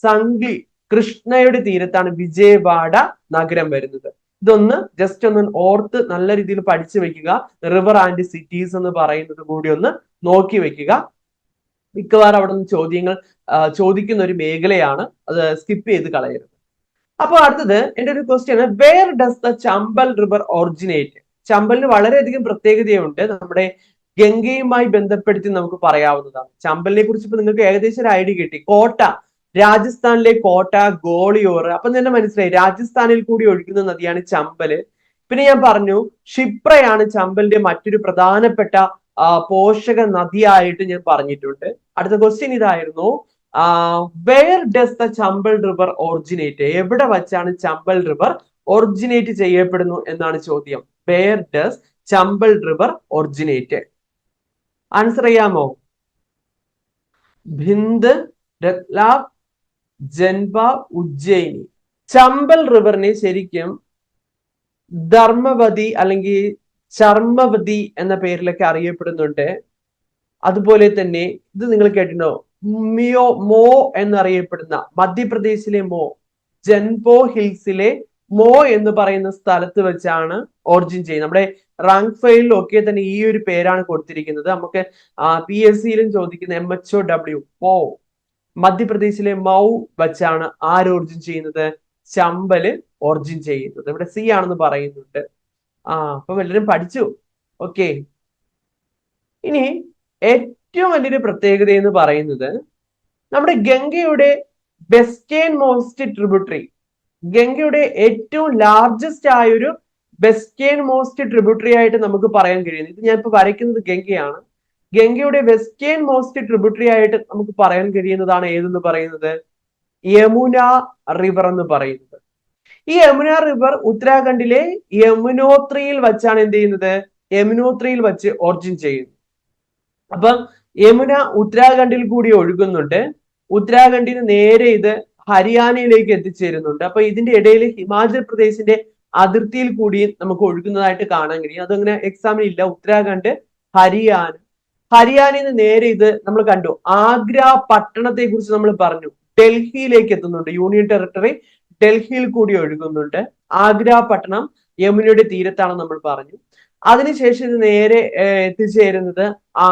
സംഗ്ലി കൃഷ്ണയുടെ തീരത്താണ് വിജയവാഡ നഗരം വരുന്നത്. ഇതൊന്ന് ജസ്റ്റ് ഒന്ന് ഓർത്ത് നല്ല രീതിയിൽ പഠിച്ചു വെക്കുക. റിവർ ആൻഡ് സിറ്റീസ് എന്ന് പറയുന്നത് കൂടി ഒന്ന് നോക്കി വെക്കുക. മിക്കവാറും അവിടെ നിന്ന് ചോദ്യങ്ങൾ ചോദിക്കുന്ന ഒരു മേഖലയാണ്. അത് സ്കിപ്പ് ചെയ്ത് കളയരുത്. അപ്പൊ അടുത്തത് എന്റെ ഒരു question, where does the Chambal river originate? ചമ്പലിന് വളരെയധികം പ്രത്യേകതയുണ്ട്. നമ്മുടെ ഗംഗയുമായി ബന്ധപ്പെടുത്തി നമുക്ക് പറയാവുന്നതാണ്. ചമ്പലിനെ കുറിച്ച് ഇപ്പൊ നിങ്ങൾക്ക് ഏകദേശം ഒരു ഐഡിയ കിട്ടി. കോട്ട, രാജസ്ഥാനിലെ കോട്ട, ഗോളിയോർ. അപ്പൊ തന്നെ മനസ്സിലായി രാജസ്ഥാനിൽ കൂടി ഒഴുകുന്ന നദിയാണ് ചമ്പല്. പിന്നെ ഞാൻ പറഞ്ഞു ക്ഷിപ്രയാണ് ചമ്പലിന്റെ മറ്റൊരു പ്രധാനപ്പെട്ട പോഷക നദിയായിട്ട് ഞാൻ പറഞ്ഞിട്ടുണ്ട്. അടുത്ത ക്വസ്റ്റ്യൻ ഇതായിരുന്നു, where does the Chambal river originate? എവിടെ വച്ചാണ് ചമ്പൽ റിവർ ഒറിജിനേറ്റ് ചെയ്യപ്പെടുന്നു എന്നാണ് ചോദ്യം. Where does Chambal river originate? Answer ചെയ്യാമോ? ഭിന്ദ്, രത്ലാം, ജൻവ, ഉജ്ജയിനി. ചമ്പൽ റിവറിനെ ശരിക്കും ധർമ്മവതി അല്ലെങ്കിൽ ചർമ്മവതി എന്ന പേരിലൊക്കെ അറിയപ്പെടുന്നുണ്ട്. അതുപോലെ തന്നെ ഇത് നിങ്ങൾ കേട്ടിട്ടുണ്ടോ, മോ എന്നറിയപ്പെടുന്ന മധ്യപ്രദേശിലെ ജൻപോ ഹിൽസിലെ മോ എന്ന് പറയുന്ന സ്ഥലത്ത് വെച്ചാണ് ഒറിജിൻ ചെയ്യുന്നത്. നമ്മുടെ റാങ്ക് ഫയലിലും ഒക്കെ തന്നെ ഈ ഒരു പേരാണ് കൊടുത്തിരിക്കുന്നത്. നമുക്ക് PSCയിലും ചോദിക്കുന്ന MHOW മോ, മധ്യപ്രദേശിലെ മൗ വച്ചാണ് ആര് ഒറിജിൻ ചെയ്യുന്നത്? ചമ്പല് ഒറിജിൻ ചെയ്യുന്നത്. ഇവിടെ സി ആണെന്ന് പറയുന്നുണ്ട്. അപ്പൊ എല്ലാവരും പഠിച്ചു. ഓക്കെ, ഇനി ഏറ്റവും വലിയൊരു പ്രത്യേകത എന്ന് പറയുന്നത് നമ്മുടെ ഗംഗയുടെ വെസ്റ്റേൺ മോസ്റ്റ് ട്രിബ്യൂട്ടറി, ഗംഗയുടെ ഏറ്റവും ലാർജസ്റ്റ് ആയ ഒരു വെസ്റ്റേൺ മോസ്റ്റ് ട്രിബ്യൂട്ടറി ആയിട്ട് നമുക്ക് പറയാൻ കഴിയുന്നത്, ഇത് ഞാൻ ഇപ്പൊ വരയ്ക്കുന്നത് ഗംഗയാണ്. ഗംഗയുടെ വെസ്റ്റേൺ മോസ്റ്റ് ട്രിബ്യൂട്ടറി ആയിട്ട് നമുക്ക് പറയാൻ കഴിയുന്നതാണ് ഏതെന്ന് പറയുന്നത്? യമുന റിവർ എന്ന് പറയുന്നത്. ഈ യമുന റിവർ ഉത്തരാഖണ്ഡിലെ യമുനോത്രിയിൽ വച്ചാണ് എന്ത് ചെയ്യുന്നത്? യമുനോത്രിയിൽ വച്ച് ഒറിജിൻ ചെയ്യുന്നു. അപ്പൊ യമുന ഉത്തരാഖണ്ഡിൽ കൂടി ഒഴുകുന്നുണ്ട്. ഉത്തരാഖണ്ഡിന് നേരെ ഇത് ഹരിയാനയിലേക്ക് എത്തിച്ചേരുന്നുണ്ട്. അപ്പൊ ഇതിന്റെ ഇടയിൽ ഹിമാചൽ പ്രദേശിന്റെ അതിർത്തിയിൽ കൂടി നമുക്ക് ഒഴുകുന്നതായിട്ട് കാണാൻ കഴിയും. അതങ്ങനെ എക്സാമിന് ഇല്ല. ഉത്തരാഖണ്ഡ്, ഹരിയാന, ഹരിയാനയിൽ നിന്ന് നേരെ ഇത് നമ്മൾ കണ്ടു. ആഗ്ര പട്ടണത്തെ കുറിച്ച് നമ്മൾ പറഞ്ഞു. ഡൽഹിയിലേക്ക് എത്തുന്നുണ്ട്. യൂണിയൻ ടെറിട്ടറി ഡൽഹിയിൽ കൂടി ഒഴുകുന്നുണ്ട്. ആഗ്ര പട്ടണം യമുനയുടെ തീരത്താണ് നമ്മൾ പറഞ്ഞു. അതിനുശേഷം ഇത് നേരെ എത്തിച്ചേരുന്നത്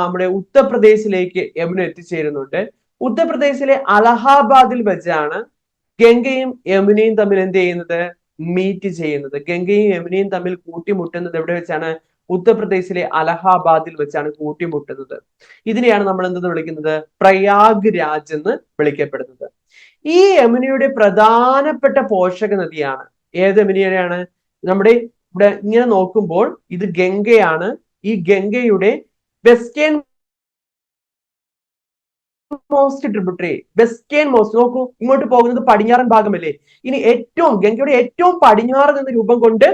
നമ്മുടെ ഉത്തർപ്രദേശിലേക്ക് യമുന എത്തിച്ചേരുന്നുണ്ട്. ഉത്തർപ്രദേശിലെ അലഹാബാദിൽ വെച്ചാണ് ഗംഗയും യമുനയും തമ്മിൽ എന്ത് ചെയ്യുന്നത്? മീറ്റ് ചെയ്യുന്നത്. ഗംഗയും യമുനയും തമ്മിൽ കൂട്ടിമുട്ടുന്നത് എവിടെ വെച്ചാണ്? ഉത്തർപ്രദേശിലെ അലഹാബാദിൽ വെച്ചാണ് കൂട്ടിമുട്ടുന്നത്. ഇതിനെയാണ് നമ്മൾ എന്തെന്ന് വിളിക്കുന്നത്? പ്രയാഗ് രാജ് എന്ന് വിളിക്കപ്പെടുന്നത്. ഈ യമുനയുടെ പ്രധാനപ്പെട്ട പോഷക നദിയാണ് ഏത് യമുനയാണ്? നമ്മുടെ ഇവിടെ ഇങ്ങനെ നോക്കുമ്പോൾ ഇത് ഗംഗയാണ്. ഈ ഗംഗയുടെ western most tributary, western most, നോക്കൂ ഇങ്ങോട്ട് പോകുന്നത് പടിഞ്ഞാറൻ ഭാഗമല്ലേ. ഇനി ഗംഗയുടെ ഏറ്റവും പടിഞ്ഞാറ് നിന്ന് രൂപം കൊണ്ട്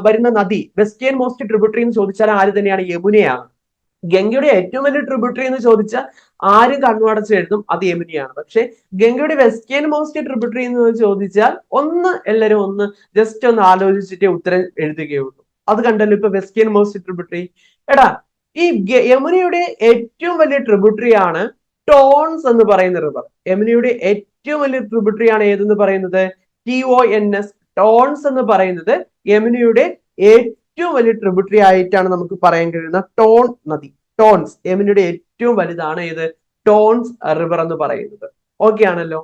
വരുന്ന നദി വെസ്റ്റേൺ മോസ്റ്റ് ട്രിബ്യൂട്ടറി എന്ന് ചോദിച്ചാൽ ആര് തന്നെയാണ്? യമുനയാണ്. ഗംഗയുടെ ഏറ്റവും വലിയ ട്രിബ്യൂട്ടറി എന്ന് ചോദിച്ചാൽ ആരും കണ്ണുടച്ച് എഴുതും, അത് യമുനയാണ്. പക്ഷെ ഗംഗയുടെ വെസ്റ്റേൺ മോസ്റ്റ് ട്രിബ്യൂട്ടറി എന്ന് ചോദിച്ചാൽ എല്ലാവരും ജസ്റ്റ് ഒന്ന് ആലോചിച്ചിട്ടേ ഉത്തരം എഴുതുകയുള്ളൂ. അത് കണ്ടല്ലോ ഇപ്പൊ വെസ്റ്റേൺ മോസ്റ്റ് ട്രിബ്യൂട്ടറി. എടാ, ഈ യമുനയുടെ ഏറ്റവും വലിയ ട്രിബ്യൂട്ടറി ആണ് ടോൺസ് എന്ന് പറയുന്ന റിവർ. യമുനയുടെ ഏറ്റവും വലിയ ട്രിബ്യൂട്ടറി ആണ് ഏതെന്ന് പറയുന്നത്? TONS, ടോൺസ് എന്ന് പറയുന്നത് യമുനയുടെ ഏറ്റവും വലിയ ട്രിബ്യൂട്ടറി ആയിട്ടാണ് നമുക്ക് പറയാൻ കഴിയുന്ന ടോൺ നദി. ടോൺസ് യമുനയുടെ ഏറ്റവും വലുതാണ് ഏത്? ടോൺസ് റിവർ എന്ന് പറയുന്നത്. ഓക്കെ ആണല്ലോ.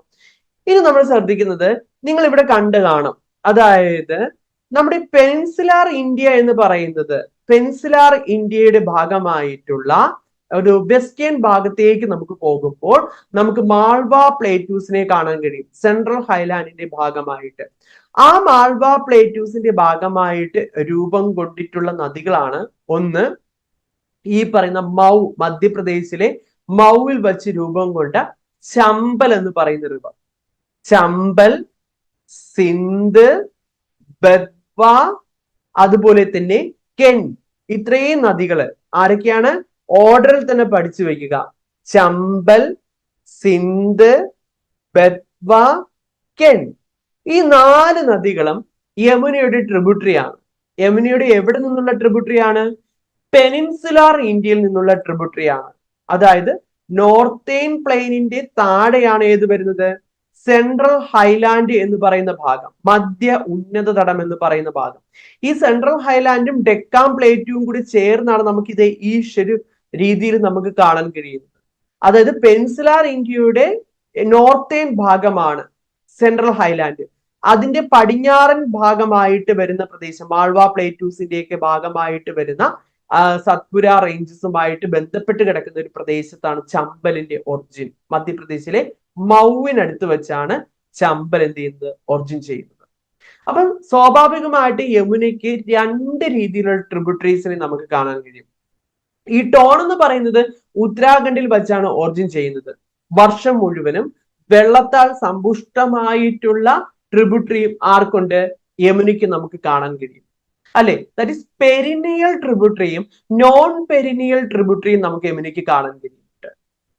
ഇനി നമ്മൾ ശ്രദ്ധിക്കുന്നത് നിങ്ങൾ ഇവിടെ കണ്ടു കാണും, അതായത് നമ്മുടെ പെനിൻസുലാർ ഇന്ത്യ എന്ന് പറയുന്നത്, പെനിൻസുലാർ ഇന്ത്യയുടെ ഭാഗമായിട്ടുള്ള ഒരു വെസ്റ്റേൺ ഭാഗത്തേക്ക് നമുക്ക് പോകുമ്പോൾ നമുക്ക് മാൾവ പ്ലേറ്റ്യൂസിനെ കാണാൻ കഴിയും, സെൻട്രൽ ഹൈലാൻഡിന്റെ ഭാഗമായിട്ട്. ആ മാൾവ പ്ലേറ്റ്യൂസിന്റെ ഭാഗമായിട്ട് രൂപം കൊണ്ടിട്ടുള്ള നദികളാണ് ഒന്ന് ഈ പറയുന്ന മൗ, മധ്യപ്രദേശിലെ മൗവിൽ വച്ച് രൂപം കൊണ്ട ചമ്പൽ എന്ന് പറയുന്ന റിവർ. ചമ്പൽ, സിന്ധ്, ബെത്വ, അതുപോലെ തന്നെ കെൻ, ഇത്രയും നദികള് ആരൊക്കെയാണ്? ഓർഡറിൽ തന്നെ പഠിച്ചു വെക്കുക. ചമ്പൽ, സിന്ധ്, ബെത്വ, കെൻ, ഈ 4 നദികളും യമുനയുടെ ട്രിബ്യൂട്ടറി ആണ്. യമുനയുടെ എവിടെ നിന്നുള്ള ട്രിബ്യൂട്ടറി ആണ്? പെനിൻസുലാർ ഇന്ത്യയിൽ നിന്നുള്ള ട്രിബ്യൂട്ടറി ആണ്. അതായത് നോർത്തേൺ പ്ലെയിനിന്റെ താഴെയാണ് ഏത് വരുന്നത്? സെൻട്രൽ ഹൈലാൻഡ് എന്ന് പറയുന്ന ഭാഗം, മധ്യ ഉന്നത തടം എന്ന് പറയുന്ന ഭാഗം. ഈ സെൻട്രൽ ഹൈലാൻഡും ഡെക്കാൻ പ്ലേറ്റും കൂടി ചേർന്നാണ് നമുക്ക് ഇത് ഈ രീതിയിൽ നമുക്ക് കാണാൻ കഴിയുന്നത്. അതായത് പെനിൻസുലാർ ഇന്ത്യയുടെ നോർത്തേൺ ഭാഗമാണ് സെൻട്രൽ ഹൈലാൻഡ്. അതിന്റെ പടിഞ്ഞാറൻ ഭാഗമായിട്ട് വരുന്ന പ്രദേശം, മാൾവ പ്ലേറ്റ്യൂസിന്റെ ഒക്കെ ഭാഗമായിട്ട് വരുന്ന സത്പുര റേഞ്ചസുമായിട്ട് ബന്ധപ്പെട്ട് കിടക്കുന്ന ഒരു പ്രദേശത്താണ് ചമ്പലിന്റെ ഒറിജിൻ. മധ്യപ്രദേശിലെ മൗവിനടുത്ത് വെച്ചാണ് ചമ്പൽ എന്ത് ചെയ്യുന്നത്? ഒറിജിൻ ചെയ്യുന്നത്. അപ്പം സ്വാഭാവികമായിട്ട് യമുനയ്ക്ക് രണ്ട് രീതിയിലുള്ള ട്രിബ്യൂട്ടറീസിനെ നമുക്ക് കാണാൻ കഴിയും. ഈ ടോൺ എന്ന് പറയുന്നത് ഉത്തരാഖണ്ഡിൽ വെച്ചാണ് ഒറിജിൻ ചെയ്യുന്നത്. വർഷം മുഴുവനും വെള്ളത്താൽ സമ്പുഷ്ടമായിട്ടുള്ള ട്രിബ്യൂട്ടറിയും ആർക്കുണ്ട്? യമുനയ്ക്ക് നമുക്ക് കാണാൻ കഴിയും, അല്ലെ? ദാറ്റ് ഈസ് പെരിനിയൽ ട്രിബ്യൂട്ടറിയും നോൺ പെരിനിയൽ ട്രിബ്യൂട്ടറിയും നമുക്ക് യമുനയ്ക്ക് കാണാൻ കഴിയുന്നുണ്ട്.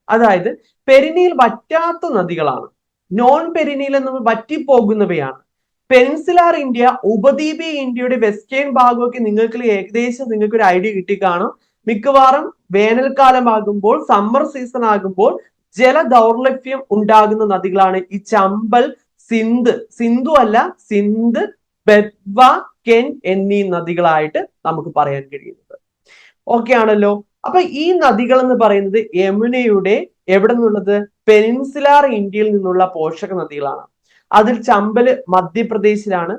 അതായത് പെരിനിയൽ വറ്റാത്ത നദികളാണ്, നോൺ പെരിനിയൽ എന്ന് വറ്റിപ്പോകുന്നവയാണ്. പെനിൻസുലാർ ഇന്ത്യ, ഉപദ്വീപീയ ഇന്ത്യയുടെ വെസ്റ്റേൺ ഭാഗമൊക്കെ നിങ്ങൾക്ക് ഒരു ഐഡിയ കിട്ടിക്കാണും. മിക്കവാറും വേനൽക്കാലമാകുമ്പോൾ, സമ്മർ സീസൺ ആകുമ്പോൾ ജല ദൗർലഭ്യം ഉണ്ടാകുന്ന നദികളാണ് ഈ ചമ്പൽ, സിന്ധു അല്ല, സിന്ധ്, ബെത്വ, കെൻ എന്നീ നദികളായിട്ട് നമുക്ക് പറയാൻ കഴിയുന്നത്. ഓക്കെ ആണല്ലോ. അപ്പൊ ഈ നദികൾ എന്ന് പറയുന്നത് യമുനയുടെ എവിടെ നിന്നുള്ളത്? പെനിൻസുലാർ ഇന്ത്യയിൽ നിന്നുള്ള പോഷക നദികളാണ്. അതിൽ ചമ്പല് മധ്യപ്രദേശിലാണ്.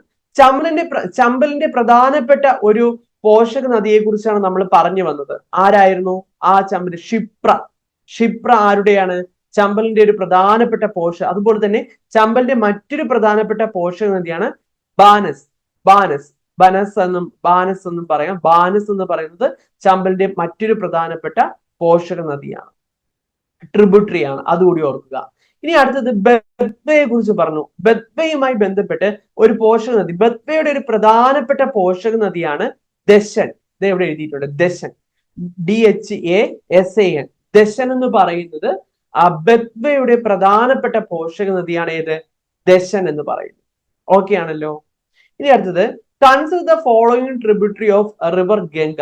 ചമ്പലിന്റെ പ്രധാനപ്പെട്ട ഒരു പോഷക നദിയെ കുറിച്ചാണ് നമ്മൾ പറഞ്ഞു വന്നത്. ആരായിരുന്നു ആ ചമ്പല്? ക്ഷിപ്ര ആരുടെയാണ്? ചമ്പലിന്റെ ഒരു പ്രധാനപ്പെട്ട അതുപോലെ തന്നെ ചമ്പലിന്റെ മറ്റൊരു പ്രധാനപ്പെട്ട പോഷക നദിയാണ് ബാനസ് എന്നും പറയാം. ബാനസ് എന്ന് പറയുന്നത് ചമ്പലിന്റെ മറ്റൊരു പ്രധാനപ്പെട്ട പോഷക നദിയാണ്, ട്രിബ്യൂട്ടറി ആണ്, അതുകൂടി ഓർക്കുക. ഇനി അടുത്തത് ബെത്വയെ കുറിച്ച് പറഞ്ഞു. ബെത്വയുമായി ബന്ധപ്പെട്ട് ഒരു പോഷക നദി, ബെത്വയുടെ ഒരു പ്രധാനപ്പെട്ട പോഷക നദിയാണ് ദശൻ. ഇത് എവിടെ എഴുതിയിട്ടുണ്ട്? ദശൻ, DHASAN. ദശൻ എന്ന് പറയുന്നത് ബെത്വയുടെ പ്രധാനപ്പെട്ട പോഷക നദിയാണ്. ഏത്? ദശൻ എന്ന് പറയുന്നത്. ഓക്കെ ആണല്ലോ. ഇനി അടുത്തത്, consider the following tributary of river Ganga.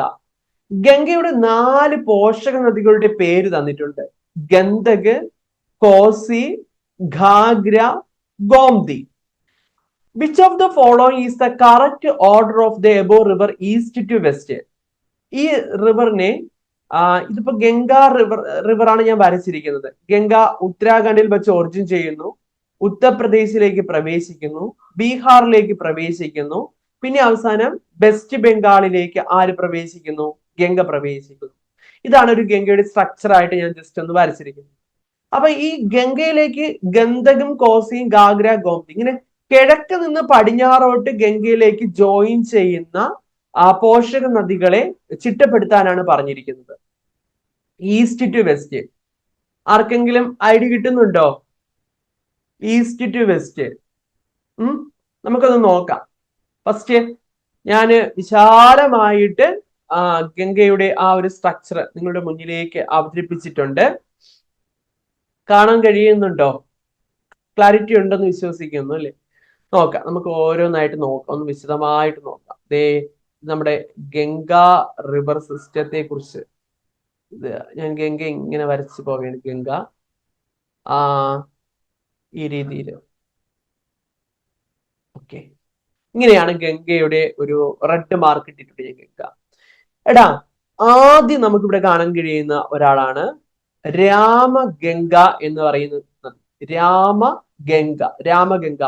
ഗംഗയുടെ 4 പോഷക നദികളുടെ പേര് തന്നിട്ടുണ്ട്: Gandak, Kosi, Ghaghra, Gomti. Which of the following is the correct order of the above river east to west? ഈ റിവറിനെ ഇതിപ്പോ ഗംഗ റിവർ ആണ് ഞാൻ വരച്ചിരിക്കുന്നത്. ഗംഗ ഉത്തരാഖണ്ഡിൽ വെച്ച് ഒറിജിൻ ചെയ്യുന്നു, ഉത്തർപ്രദേശിലേക്ക് പ്രവേശിക്കുന്നു, ബീഹാറിലേക്ക് പ്രവേശിക്കുന്നു, പിന്നെ അവസാനം വെസ്റ്റ് ബംഗാളിലേക്ക് ആര് പ്രവേശിക്കുന്നു? ഗംഗ പ്രവേശിക്കുന്നു. ഇതാണ് ഒരു ഗംഗയുടെ സ്ട്രക്ചർ ആയിട്ട് ഞാൻ ജസ്റ്റ് ഒന്ന് വരച്ചിരിക്കുന്നത്. അപ്പൊ ഈ ഗംഗയിലേക്ക് ഗന്ദകും, കോസിയും, ഗാഗ്ര, ഗോമതി, ഇങ്ങനെ കിഴക്ക് നിന്ന് പടിഞ്ഞാറോട്ട് ഗംഗയിലേക്ക് ജോയിൻ ചെയ്യുന്ന പോഷക നദികളെ ചിട്ടപ്പെടുത്താനാണ് പറഞ്ഞിരിക്കുന്നത്. East to west. ആർക്കെങ്കിലും ഐഡിയ കിട്ടുന്നുണ്ടോ? East to west. നമുക്കത് നോക്കാം. ഫസ്റ്റ് ഞാന് വിശാലമായിട്ട് ഗംഗയുടെ ആ ഒരു സ്ട്രക്ചർ നിങ്ങളുടെ മുന്നിലേക്ക് അവതരിപ്പിച്ചിട്ടുണ്ട്. കാണാൻ കഴിയുന്നുണ്ടോ? ക്ലാരിറ്റി ഉണ്ടെന്ന് വിശ്വസിക്കുന്നു അല്ലെ? നോക്കാം, നമുക്ക് ഓരോന്നായിട്ട് നോക്കാം, ഒന്ന് വിശദമായിട്ട് നോക്കാം. നമ്മുടെ ഗംഗ റിവർ സിസ്റ്റത്തെ കുറിച്ച് ഞാൻ ഗംഗ ഇങ്ങനെ വരച്ചു പോവുകയാണ്. ഗംഗ ഈ രീതിയിൽ. ഓക്കെ, ഇങ്ങനെയാണ് ഗംഗയുടെ ഒരു റെഡ് മാർക്ക് ഇട്ടിട്ടുണ്ട് ഞാൻ ഗംഗ. എടാ, ആദ്യം നമുക്കിവിടെ കാണാൻ കഴിയുന്ന ഒരാളാണ് രാമഗംഗ എന്ന് പറയുന്നത്. രാമഗംഗ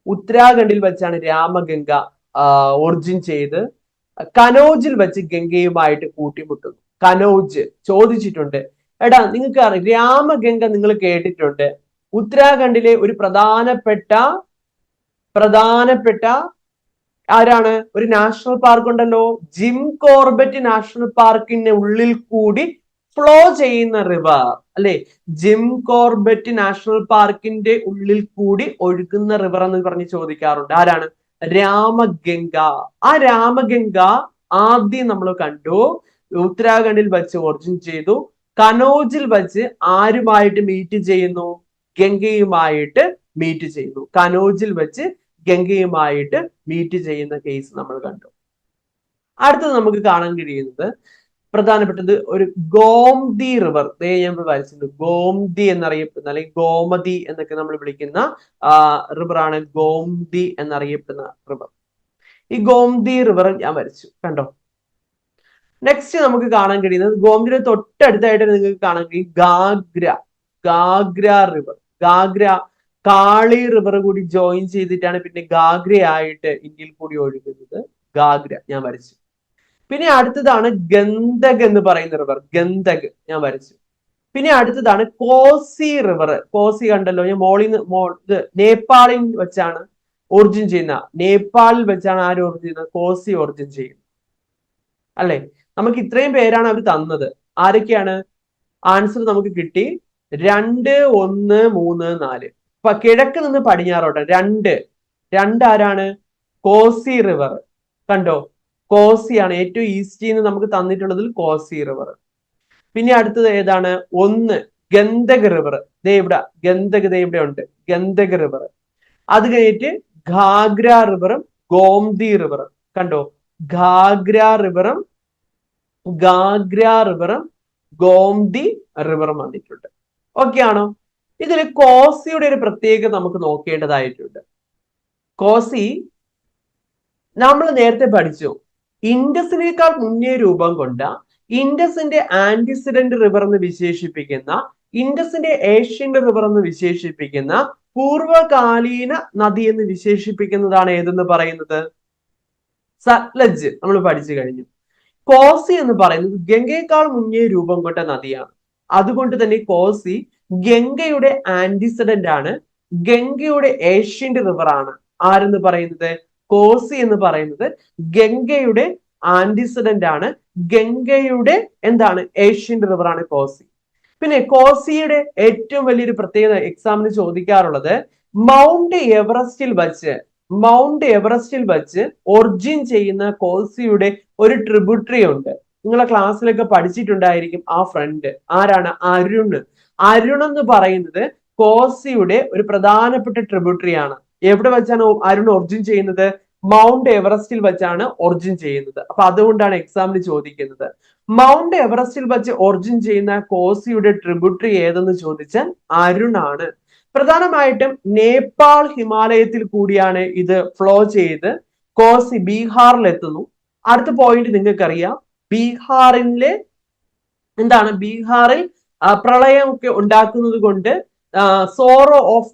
ഉത്തരാഖണ്ഡിൽ വെച്ചാണ് രാമഗംഗ ഒറിജിൻ ചെയ്ത് കനോജിൽ വെച്ച് ഗംഗയുമായിട്ട് കൂട്ടിമുട്ടുന്നു. കനോജ് ചോദിച്ചിട്ടുണ്ട്. എടാ, നിങ്ങൾക്ക് അറിയാം, രാമഗംഗ നിങ്ങൾ കേട്ടിട്ടുണ്ട്. ഉത്തരാഖണ്ഡിലെ ഒരു പ്രധാനപ്പെട്ട ആരാണ്? ഒരു നാഷണൽ പാർക്ക് ഉണ്ടല്ലോ, ജിം കോർബറ്റ് നാഷണൽ പാർക്കിന്റെ ഉള്ളിൽ കൂടി ഫ്ലോ ചെയ്യുന്ന റിവർ അല്ലെ? ജിം കോർബറ്റ് നാഷണൽ പാർക്കിന്റെ ഉള്ളിൽ കൂടി ഒഴുകുന്ന റിവർ എന്ന് പറഞ്ഞ് ചോദിക്കാറുണ്ട്. ആരാണ്? രാമഗംഗ. ആ രാമഗംഗ ആദ്യം നമ്മൾ കണ്ടു ഉത്തരാഖണ്ഡിൽ വെച്ച് ഒറിജിൻ ചെയ്തു. കനോജിൽ വെച്ച് ആരുമായിട്ട് മീറ്റ് ചെയ്യുന്നു? ഗംഗയുമായിട്ട് മീറ്റ് ചെയ്യുന്നു. കനോജിൽ വെച്ച് ഗംഗയുമായിട്ട് മീറ്റ് ചെയ്യുന്ന കേസ് നമ്മൾ കണ്ടു. അടുത്തത് നമുക്ക് കാണാൻ കഴിയുന്നത് പ്രധാനപ്പെട്ടത് ഒരു ഗോംതി റിവർ. ഞാൻ വരച്ചിട്ടുണ്ട്. ഗോംതി എന്നറിയപ്പെടുന്ന അല്ലെങ്കിൽ ഗോമതി എന്നൊക്കെ നമ്മൾ വിളിക്കുന്ന റിവർ ആണ് ഗോംതി എന്നറിയപ്പെടുന്ന റിവർ. ഈ ഗോംതി റിവർ ഞാൻ വരച്ചു, കണ്ടോ? നെക്സ്റ്റ് നമുക്ക് കാണാൻ കഴിയുന്നത് ഗോംതിയുടെ തൊട്ടടുത്തായിട്ട് നിങ്ങൾക്ക് കാണാൻ കഴിയും ഗാഗ്ര റിവർ. കാളി റിവർ കൂടി ജോയിൻ ചെയ്തിട്ടാണ് പിന്നെ ഗാഗ്രയായിട്ട് ഇന്ത്യയിൽ കൂടി ഒഴുകുന്നത്. ഗാഗ്ര ഞാൻ വരച്ചു. പിന്നെ അടുത്തതാണ് ഗന്ദക് എന്ന് പറയുന്ന റിവർ. ഗന്ദക് ഞാൻ വരച്ചു. പിന്നെ അടുത്തതാണ് കോസി റിവർ. കോസി കണ്ടല്ലോ, ഞാൻ നേപ്പാളിൽ വെച്ചാണ് ഒറിജിൻ ചെയ്യുന്ന, നേപ്പാളിൽ വെച്ചാണ് ആര് ഒറിജിൻ ചെയ്യുന്നത്? കോസി ഒറിജിൻ ചെയ്യുന്നത് അല്ലെ. നമുക്ക് ഇത്രയും പേരാണ് അവർ തന്നത്. ആരൊക്കെയാണ്? ആൻസർ നമുക്ക് കിട്ടി 2, 1, 3, 4. അപ്പൊ കിഴക്ക് നിന്ന് പടിഞ്ഞാറോട്ട് രണ്ട് ആരാണ്? കോസി റിവർ. കണ്ടോ, കോസിയാണ് ഏറ്റവും ഈസ്റ്റ് നിന്ന് നമുക്ക് തന്നിട്ടുള്ളതിൽ കോസി റിവർ. പിന്നെ അടുത്തത് ഏതാണ്? 1 ഗന്ധക് റിവർ. ദേ ഇവിടെ ഗന്ധക്, ദേ ഇവിടെ ഉണ്ട് ഗന്ധക് റിവർ. അത് കഴിഞ്ഞിട്ട് ഘാഗ്ര റിവറും ഗോംതി റിവറും. കണ്ടോ, ഘാഗ്ര റിവറും ഗോംതി റിവറും വന്നിട്ടുണ്ട്. ഓക്കെ ആണോ? ഇതിൽ കോസിയുടെ ഒരു പ്രത്യേകത നമുക്ക് നോക്കേണ്ടതായിട്ടുണ്ട്. കോസി നമ്മൾ നേരത്തെ പഠിച്ചു, ഇൻഡസിനേക്കാൾ മുന്നേ രൂപം കൊണ്ട, ഇൻഡസിന്റെ ആന്റിസിഡന്റ് റിവർ എന്ന് വിശേഷിപ്പിക്കുന്ന, ഇൻഡസിന്റെ ഏഷ്യൻ റിവർ എന്ന് വിശേഷിപ്പിക്കുന്ന, പൂർവകാലീന നദി എന്ന് വിശേഷിപ്പിക്കുന്നതാണ് ഏതെന്ന് പറയുന്നത്? സത്ലജ്. നമ്മൾ പഠിച്ചു കഴിഞ്ഞു. കോസി എന്ന് പറയുന്നത് ഗംഗയേക്കാൾ മുന്നേ രൂപം കൊണ്ട നദിയാണ്. അതുകൊണ്ട് തന്നെ കോസി ഗംഗയുടെ ആന്റിസിഡന്റ് ആണ്, ഗംഗയുടെ ഏഷ്യന്റ് റിവർ ആണ്. ആരെന്ന് പറയുന്നത്? കോസി എന്ന് പറയുന്നത് ഗംഗയുടെ ആന്റിസിഡന്റ് ആണ്, ഗംഗയുടെ എന്താണ്? ഏഷ്യന്റ് റിവർ ആണ് കോസി. പിന്നെ കോസിയുടെ ഏറ്റവും വലിയൊരു പ്രത്യേകത എക്സാമിന് ചോദിക്കാറുള്ളത്, മൗണ്ട് എവറസ്റ്റിൽ വച്ച് ഒറിജിൻ ചെയ്യുന്ന കോസിയുടെ ഒരു ട്രിബ്യൂട്ടറി ഉണ്ട്. നിങ്ങളെ ക്ലാസ്സിലൊക്കെ പഠിച്ചിട്ടുണ്ടായിരിക്കും ആ ഫ്രണ്ട്. ആരാണ്? അരുൺ എന്ന് പറയുന്നത് കോസിയുടെ ഒരു പ്രധാനപ്പെട്ട ട്രിബ്യൂട്ടറി ആണ്. എവിടെ വെച്ചാണ് അരുൺ ഒറിജിൻ ചെയ്യുന്നത്? മൗണ്ട് എവറസ്റ്റിൽ വെച്ചാണ് ഒറിജിൻ ചെയ്യുന്നത്. അപ്പൊ അതുകൊണ്ടാണ് എക്സാമിന് ചോദിക്കുന്നത്. മൗണ്ട് എവറസ്റ്റിൽ വെച്ച് ഒറിജിൻ ചെയ്യുന്ന കോസിയുടെ ട്രിബ്യൂട്ടറി ഏതെന്ന് ചോദിച്ചാൽ അരുൺ ആണ്. പ്രധാനമായിട്ടും നേപ്പാൾ ഹിമാലയത്തിൽ കൂടിയാണ് ഇത് ഫ്ലോ ചെയ്ത് കോസി ബീഹാറിൽ എത്തുന്നു. അടുത്ത പോയിന്റ് നിങ്ങൾക്കറിയാം, ബീഹാറിൽ പ്രളയം ഒക്കെ ഉണ്ടാക്കുന്നത് കൊണ്ട് സോറോ ഓഫ്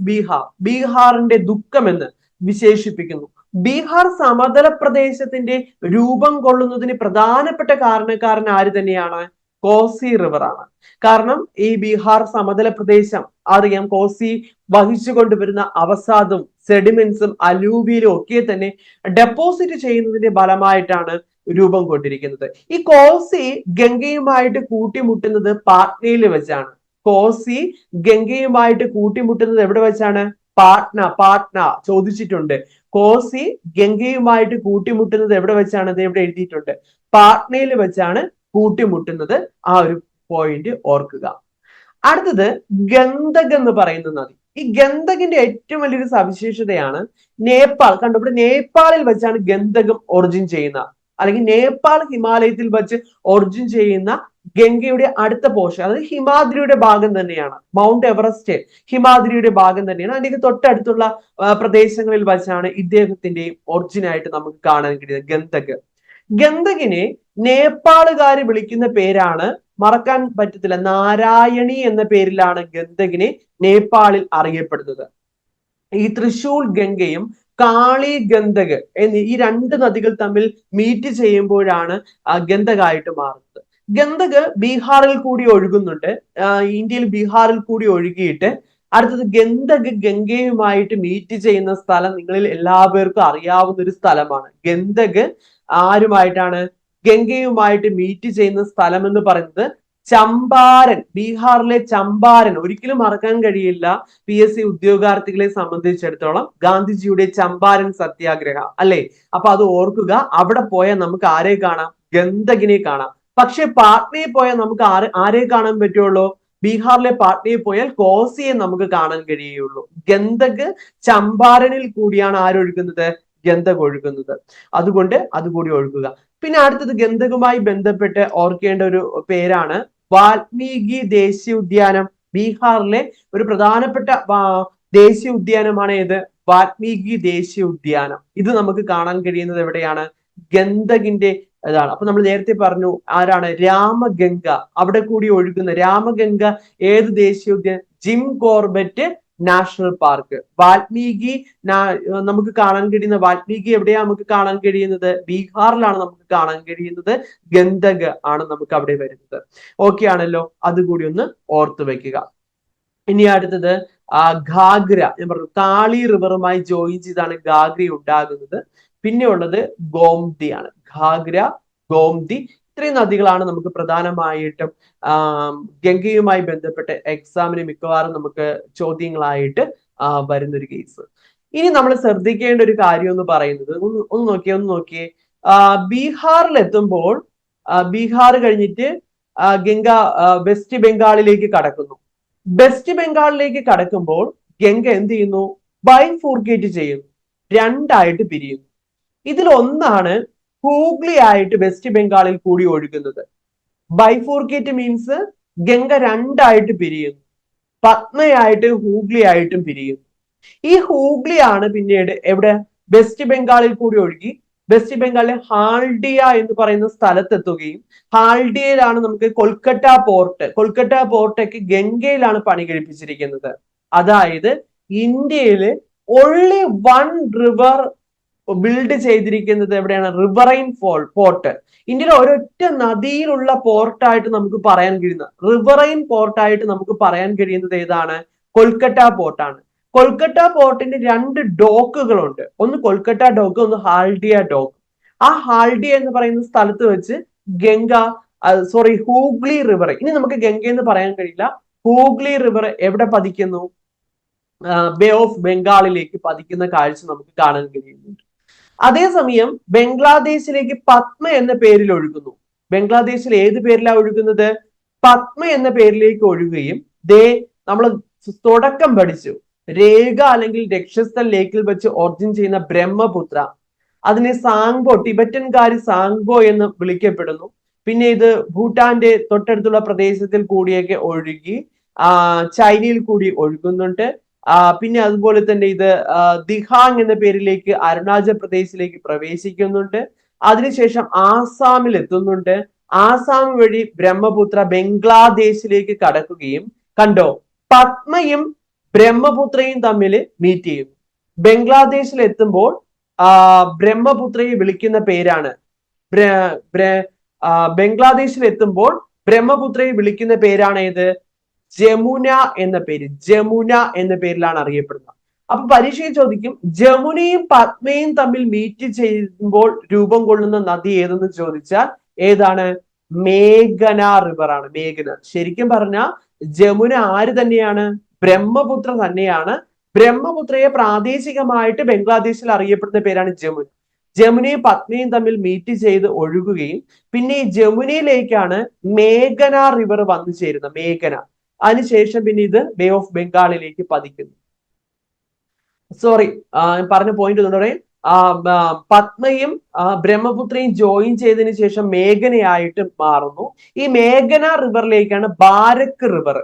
ബീഹാറിന്റെ ദുഃഖം എന്ന് വിശേഷിപ്പിക്കുന്നു. ബീഹാർ സമതല പ്രദേശത്തിന്റെ രൂപം കൊള്ളുന്നതിന് പ്രധാനപ്പെട്ട കാരണക്കാരൻ ആര് തന്നെയാണ്? കോസി റിവർ ആണ്. കാരണം ഈ ബീഹാർ സമതല പ്രദേശം അറിയാം, കോസി വഹിച്ചു കൊണ്ടുവരുന്ന അവസാദും സെഡിമെന്റ്സും അലൂവിയലും ഒക്കെ തന്നെ ഡെപ്പോസിറ്റ് ചെയ്യുന്നതിന്റെ ഫലമായിട്ടാണ് രൂപം കൊണ്ടിരിക്കുന്നത്. ഈ കോസി ഗംഗയുമായിട്ട് കൂട്ടിമുട്ടുന്നത് പാട്നയിൽ വെച്ചാണ്. കോസി ഗംഗയുമായിട്ട് കൂട്ടിമുട്ടുന്നത് എവിടെ വെച്ചാണ്? പാട്ന ചോദിച്ചിട്ടുണ്ട്. കോസി ഗംഗയുമായിട്ട് കൂട്ടിമുട്ടുന്നത് എവിടെ വെച്ചാണ്? അത് എവിടെ എഴുതിയിട്ടുണ്ട്? പാട്നയിൽ വെച്ചാണ് കൂട്ടിമുട്ടുന്നത്. ആ ഒരു പോയിന്റ് ഓർക്കുക. അടുത്തത് ഗന്ധക് എന്ന് പറയുന്ന നദി. ഈ ഗന്ധകിന്റെ ഏറ്റവും വലിയൊരു സവിശേഷതയാണ് നേപ്പാൾ. കണ്ടു, ഇവിടെ നേപ്പാളിൽ വെച്ചാണ് ഗന്ധകം ഒറിജിൻ ചെയ്യുന്ന, അല്ലെങ്കിൽ നേപ്പാൾ ഹിമാലയത്തിൽ വെച്ച് ഒറിജിൻ ചെയ്യുന്ന ഗംഗയുടെ അടുത്ത പോർഷൻ, അതായത് ഹിമാദ്രിയുടെ ഭാഗം തന്നെയാണ്. മൗണ്ട് എവറസ്റ്റ് ഹിമാദ്രിയുടെ ഭാഗം തന്നെയാണ്. അതിന്റെ തൊട്ടടുത്തുള്ള പ്രദേശങ്ങളിൽ വെച്ചാണ് ഇദ്ദേഹത്തിന്റെയും ഒറിജിൻ ആയിട്ട് നമുക്ക് കാണാൻ കഴിയുന്നത് ഗന്ധകിനെ നേപ്പാളുകാർ വിളിക്കുന്ന പേരാണ്, മറക്കാൻ പറ്റത്തില്ല, നാരായണി എന്ന പേരിലാണ് ഗന്ധകിനെ നേപ്പാളിൽ അറിയപ്പെടുന്നത്. ഈ തൃശൂൽ ഗംഗയും കാളി ഗന്ധക് എന്നീ ഈ രണ്ട് നദികൾ തമ്മിൽ മീറ്റ് ചെയ്യുമ്പോഴാണ് ഗന്ധകായിട്ട് മാറുന്നത്. ഗന്ധക് ബീഹാറിൽ കൂടി ഒഴുകുന്നുണ്ട്. ഇന്ത്യയിൽ ബീഹാറിൽ കൂടി ഒഴുകിയിട്ട് അടുത്തത് ഗന്ധക് ഗംഗയുമായിട്ട് മീറ്റ് ചെയ്യുന്ന സ്ഥലം നിങ്ങളിൽ എല്ലാവർക്കും അറിയാവുന്ന ഒരു സ്ഥലമാണ്. ഗന്ധക് ആരുമായിട്ടാണ്? ഗംഗയുമായിട്ട് മീറ്റ് ചെയ്യുന്ന സ്ഥലം എന്ന് പറയുന്നത് ചമ്പാരൻ, ബീഹാറിലെ ചമ്പാരൻ. ഒരിക്കലും മറക്കാൻ കഴിയില്ല PSC ഉദ്യോഗാർത്ഥികളെ സംബന്ധിച്ചിടത്തോളം ഗാന്ധിജിയുടെ ചമ്പാരൻ സത്യാഗ്രഹ അല്ലെ. അപ്പൊ അത് ഓർക്കുക. അവിടെ പോയാൽ നമുക്ക് ആരെ കാണാം? ഗന്ധകിനെ കാണാം. പക്ഷെ പാട്നയിൽ പോയാൽ നമുക്ക് ആരെ കാണാൻ പറ്റുള്ളൂ? ബീഹാറിലെ പാട്നയിൽ പോയാൽ കോസിയെ നമുക്ക് കാണാൻ കഴിയുള്ളൂ. ഗന്ധക് ചമ്പാരനിൽ കൂടിയാണ് ആരൊഴുകുന്നത്? ഗന്ധക് ഒഴുകുന്നത്. അതുകൊണ്ട് അതുകൂടി ഒഴുകുക. പിന്നെ അടുത്തത് ഗന്ധകുമായി ബന്ധപ്പെട്ട് ഓർക്കേണ്ട ഒരു പേരാണ് വാൽമീകി ദേശീയ ഉദ്യാനം. ബീഹാറിലെ ഒരു പ്രധാനപ്പെട്ട ദേശീയ ഉദ്യാനമാണ് ഏത്? വാൽമീകി ദേശീയ ഉദ്യാനം. ഇത് നമുക്ക് കാണാൻ കഴിയുന്നത് എവിടെയാണ്? ഗന്ധകിന്റെ ഇതാണ്. അപ്പൊ നമ്മൾ നേരത്തെ പറഞ്ഞു ആരാണ്? രാമഗംഗ. അവിടെ കൂടി ഒഴുകുന്ന രാമഗംഗ ഏത് ദേശീയ ഉദ്യാനം? Jim Corbett national park. Valmiki നമുക്ക് കാണാൻ കഴിയുന്ന വാൽമീകി എവിടെയാ നമുക്ക് കാണാൻ കഴിയുന്നത്? ബീഹാറിലാണ് നമുക്ക് കാണാൻ കഴിയുന്നത്. ഗന്ധക് ആണ് നമുക്ക് അവിടെ വരുന്നത്. ഓക്കെ ആണല്ലോ? അതുകൂടി ഒന്ന് ഓർത്തു വെക്കുക. ഇനി അടുത്തത് ഘാഗ്ര. ഞാൻ പറഞ്ഞു കാളി റിവറുമായി ജോയിൻ ചെയ്താണ് ഘാഗ്ര ഉണ്ടാകുന്നത്. പിന്നെ ഉള്ളത് ഗോംതിയാണ്. ഘാഗ്ര, ഗോംതി, ഇത്രയും നദികളാണ് നമുക്ക് പ്രധാനമായിട്ടും ഗംഗയുമായി ബന്ധപ്പെട്ട് എക്സാമിന് മിക്കവാറും നമുക്ക് ചോദ്യങ്ങളായിട്ട് വരുന്നൊരു കേസ്. ഇനി നമ്മൾ ശ്രദ്ധിക്കേണ്ട ഒരു കാര്യം എന്ന് പറയുന്നത് ഒന്ന് നോക്കിയേ ബീഹാറിൽ എത്തുമ്പോൾ ബീഹാർ കഴിഞ്ഞിട്ട് ഗംഗ വെസ്റ്റ് ബംഗാളിലേക്ക് കടക്കുന്നു. വെസ്റ്റ് ബംഗാളിലേക്ക് കടക്കുമ്പോൾ ഗംഗ എന്ത് ചെയ്യുന്നു? ബൈഫൂർക്കേറ്റ് ചെയ്യുന്നു, രണ്ടായിട്ട് പിരിയുന്നു. ഇതിൽ ഒന്നാണ് ഹൂഗ്ലി ആയിട്ട് വെസ്റ്റ് ബംഗാളിൽ കൂടി ഒഴുകുന്നത്. ബൈഫോർക്കേറ്റ് മീൻസ് ഗംഗ രണ്ടായിട്ട് പിരിയുന്നു, പത്മയായിട്ട് ഹൂഗ്ലി ആയിട്ടും പിരിയുന്നു. ഈ ഹൂഗ്ലി ആണ് പിന്നീട് എവിടെ വെസ്റ്റ് ബംഗാളിൽ കൂടി ഒഴുകി വെസ്റ്റ് ബംഗാളിലെ ഹാൽഡിയ എന്ന് പറയുന്ന സ്ഥലത്തെത്തുകയും ഹാൽഡിയയിലാണ് നമുക്ക് കൊൽക്കത്ത പോർട്ട്. കൊൽക്കത്ത പോർട്ടൊക്കെ ഗംഗയിലാണ് പണി കഴിപ്പിച്ചിരിക്കുന്നത്. അതായത് ഇന്ത്യയില് only one river ബിൽഡ് ചെയ്തിരിക്കുന്നത് എവിടെയാണ്? Riverine port. ഇന്ത്യയിലെ ഒരൊറ്റ നദിയിലുള്ള പോർട്ടായിട്ട് നമുക്ക് പറയാൻ കഴിയുന്ന റിവറൈൻ പോർട്ടായിട്ട് നമുക്ക് പറയാൻ കഴിയുന്നത് ഏതാണ്? കൊൽക്കത്ത പോർട്ടാണ്. കൊൽക്കത്ത പോർട്ടിന്റെ രണ്ട് ഡോക്കുകളുണ്ട്. ഒന്ന് കൊൽക്കത്ത ഡോക്ക്, ഒന്ന് ഹാൽഡിയ ഡോക്ക്. ആ ഹാൽഡിയ എന്ന് പറയുന്ന സ്ഥലത്ത് വെച്ച് ഹൂഗ്ലി റിവർ, ഇനി നമുക്ക് ഗംഗ എന്ന് പറയാൻ കഴിയില്ല, ഹൂഗ്ലി റിവർ എവിടെ പതിക്കുന്നു? ബേ ഓഫ് ബംഗാളിലേക്ക് പതിക്കുന്ന കാഴ്ച നമുക്ക് കാണാൻ കഴിയുന്നുണ്ട്. അതേസമയം ബംഗ്ലാദേശിലേക്ക് പത്മ എന്ന പേരിൽ ഒഴുകുന്നു. ബംഗ്ലാദേശിൽ ഏത് പേരിലാണ് ഒഴുകുന്നത്? പത്മ എന്ന പേരിലേക്ക് ഒഴുകുകയും നമ്മൾ തുടക്കം പഠിച്ചു രേഖ അല്ലെങ്കിൽ രക്ഷസ്ഥൽ ലേക്കിൽ വെച്ച് ഒറിജിൻ ചെയ്യുന്ന ബ്രഹ്മപുത്ര, അതിനെ സാങ്ബോ, ടിബറ്റൻകാരി സാങ്ബോ എന്ന് വിളിക്കപ്പെടുന്നു. പിന്നെ ഇത് ഭൂട്ടാന്റെ തൊട്ടടുത്തുള്ള പ്രദേശത്തിൽ കൂടിയൊക്കെ ഒഴുകി ചൈനയിൽ കൂടി ഒഴുകുന്നുണ്ട്. പിന്നെ അതുപോലെ തന്നെ ഇത് ദിഹാങ് എന്ന പേരിലേക്ക് അരുണാചൽ പ്രദേശിലേക്ക് പ്രവേശിക്കുന്നുണ്ട്. അതിനുശേഷം ആസാമിൽ എത്തുന്നുണ്ട്. ആസാം വഴി ബ്രഹ്മപുത്ര ബംഗ്ലാദേശിലേക്ക് കടക്കുകയും കണ്ടോ, പത്മയും ബ്രഹ്മപുത്രയും തമ്മിൽ മീറ്റ് ചെയ്യുന്നു. ബംഗ്ലാദേശിൽ എത്തുമ്പോൾ ബ്രഹ്മപുത്രയെ വിളിക്കുന്ന പേരാണ് ബംഗ്ലാദേശിൽ എത്തുമ്പോൾ ബ്രഹ്മപുത്രയെ വിളിക്കുന്ന പേരാണ് ഏത്? ജമുന എന്ന പേര്. ജമുന എന്ന പേരിലാണ് അറിയപ്പെടുന്നത്. അപ്പൊ പരീക്ഷയിൽ ചോദിക്കും ജമുനയും പത്മയും തമ്മിൽ മീറ്റ് ചെയ്യുമ്പോൾ രൂപം കൊള്ളുന്ന നദി ഏതെന്ന് ചോദിച്ചാൽ ഏതാണ്? മേഘന റിവർ ആണ്. മേഘന. ശരിക്കും പറഞ്ഞാൽ ജമുന ആര് തന്നെയാണ്? ബ്രഹ്മപുത്ര തന്നെയാണ്. ബ്രഹ്മപുത്രയെ പ്രാദേശികമായിട്ട് ബംഗ്ലാദേശിൽ അറിയപ്പെടുന്ന പേരാണ് ജമുന. ജമുനയും പത്മയും തമ്മിൽ മീറ്റ് ചെയ്ത് ഒഴുകുകയും പിന്നെ ഈ ജമുനയിലേക്കാണ് മേഘന റിവർ വന്നു ചേരുന്നത്. മേഘന. അതിനുശേഷം പിന്നെ ഇത് ബേ ഓഫ് ബംഗാളിലേക്ക് പതിക്കുന്നു. പറഞ്ഞ പോയിന്റ് ഒന്നുകൂടെ, പത്മയും ബ്രഹ്മപുത്രയും ജോയിൻ ചെയ്തതിനു ശേഷം മേഘനയായിട്ട് മാറുന്നു. ഈ മേഘന റിവറിലേക്കാണ് ബാരക് റിവർ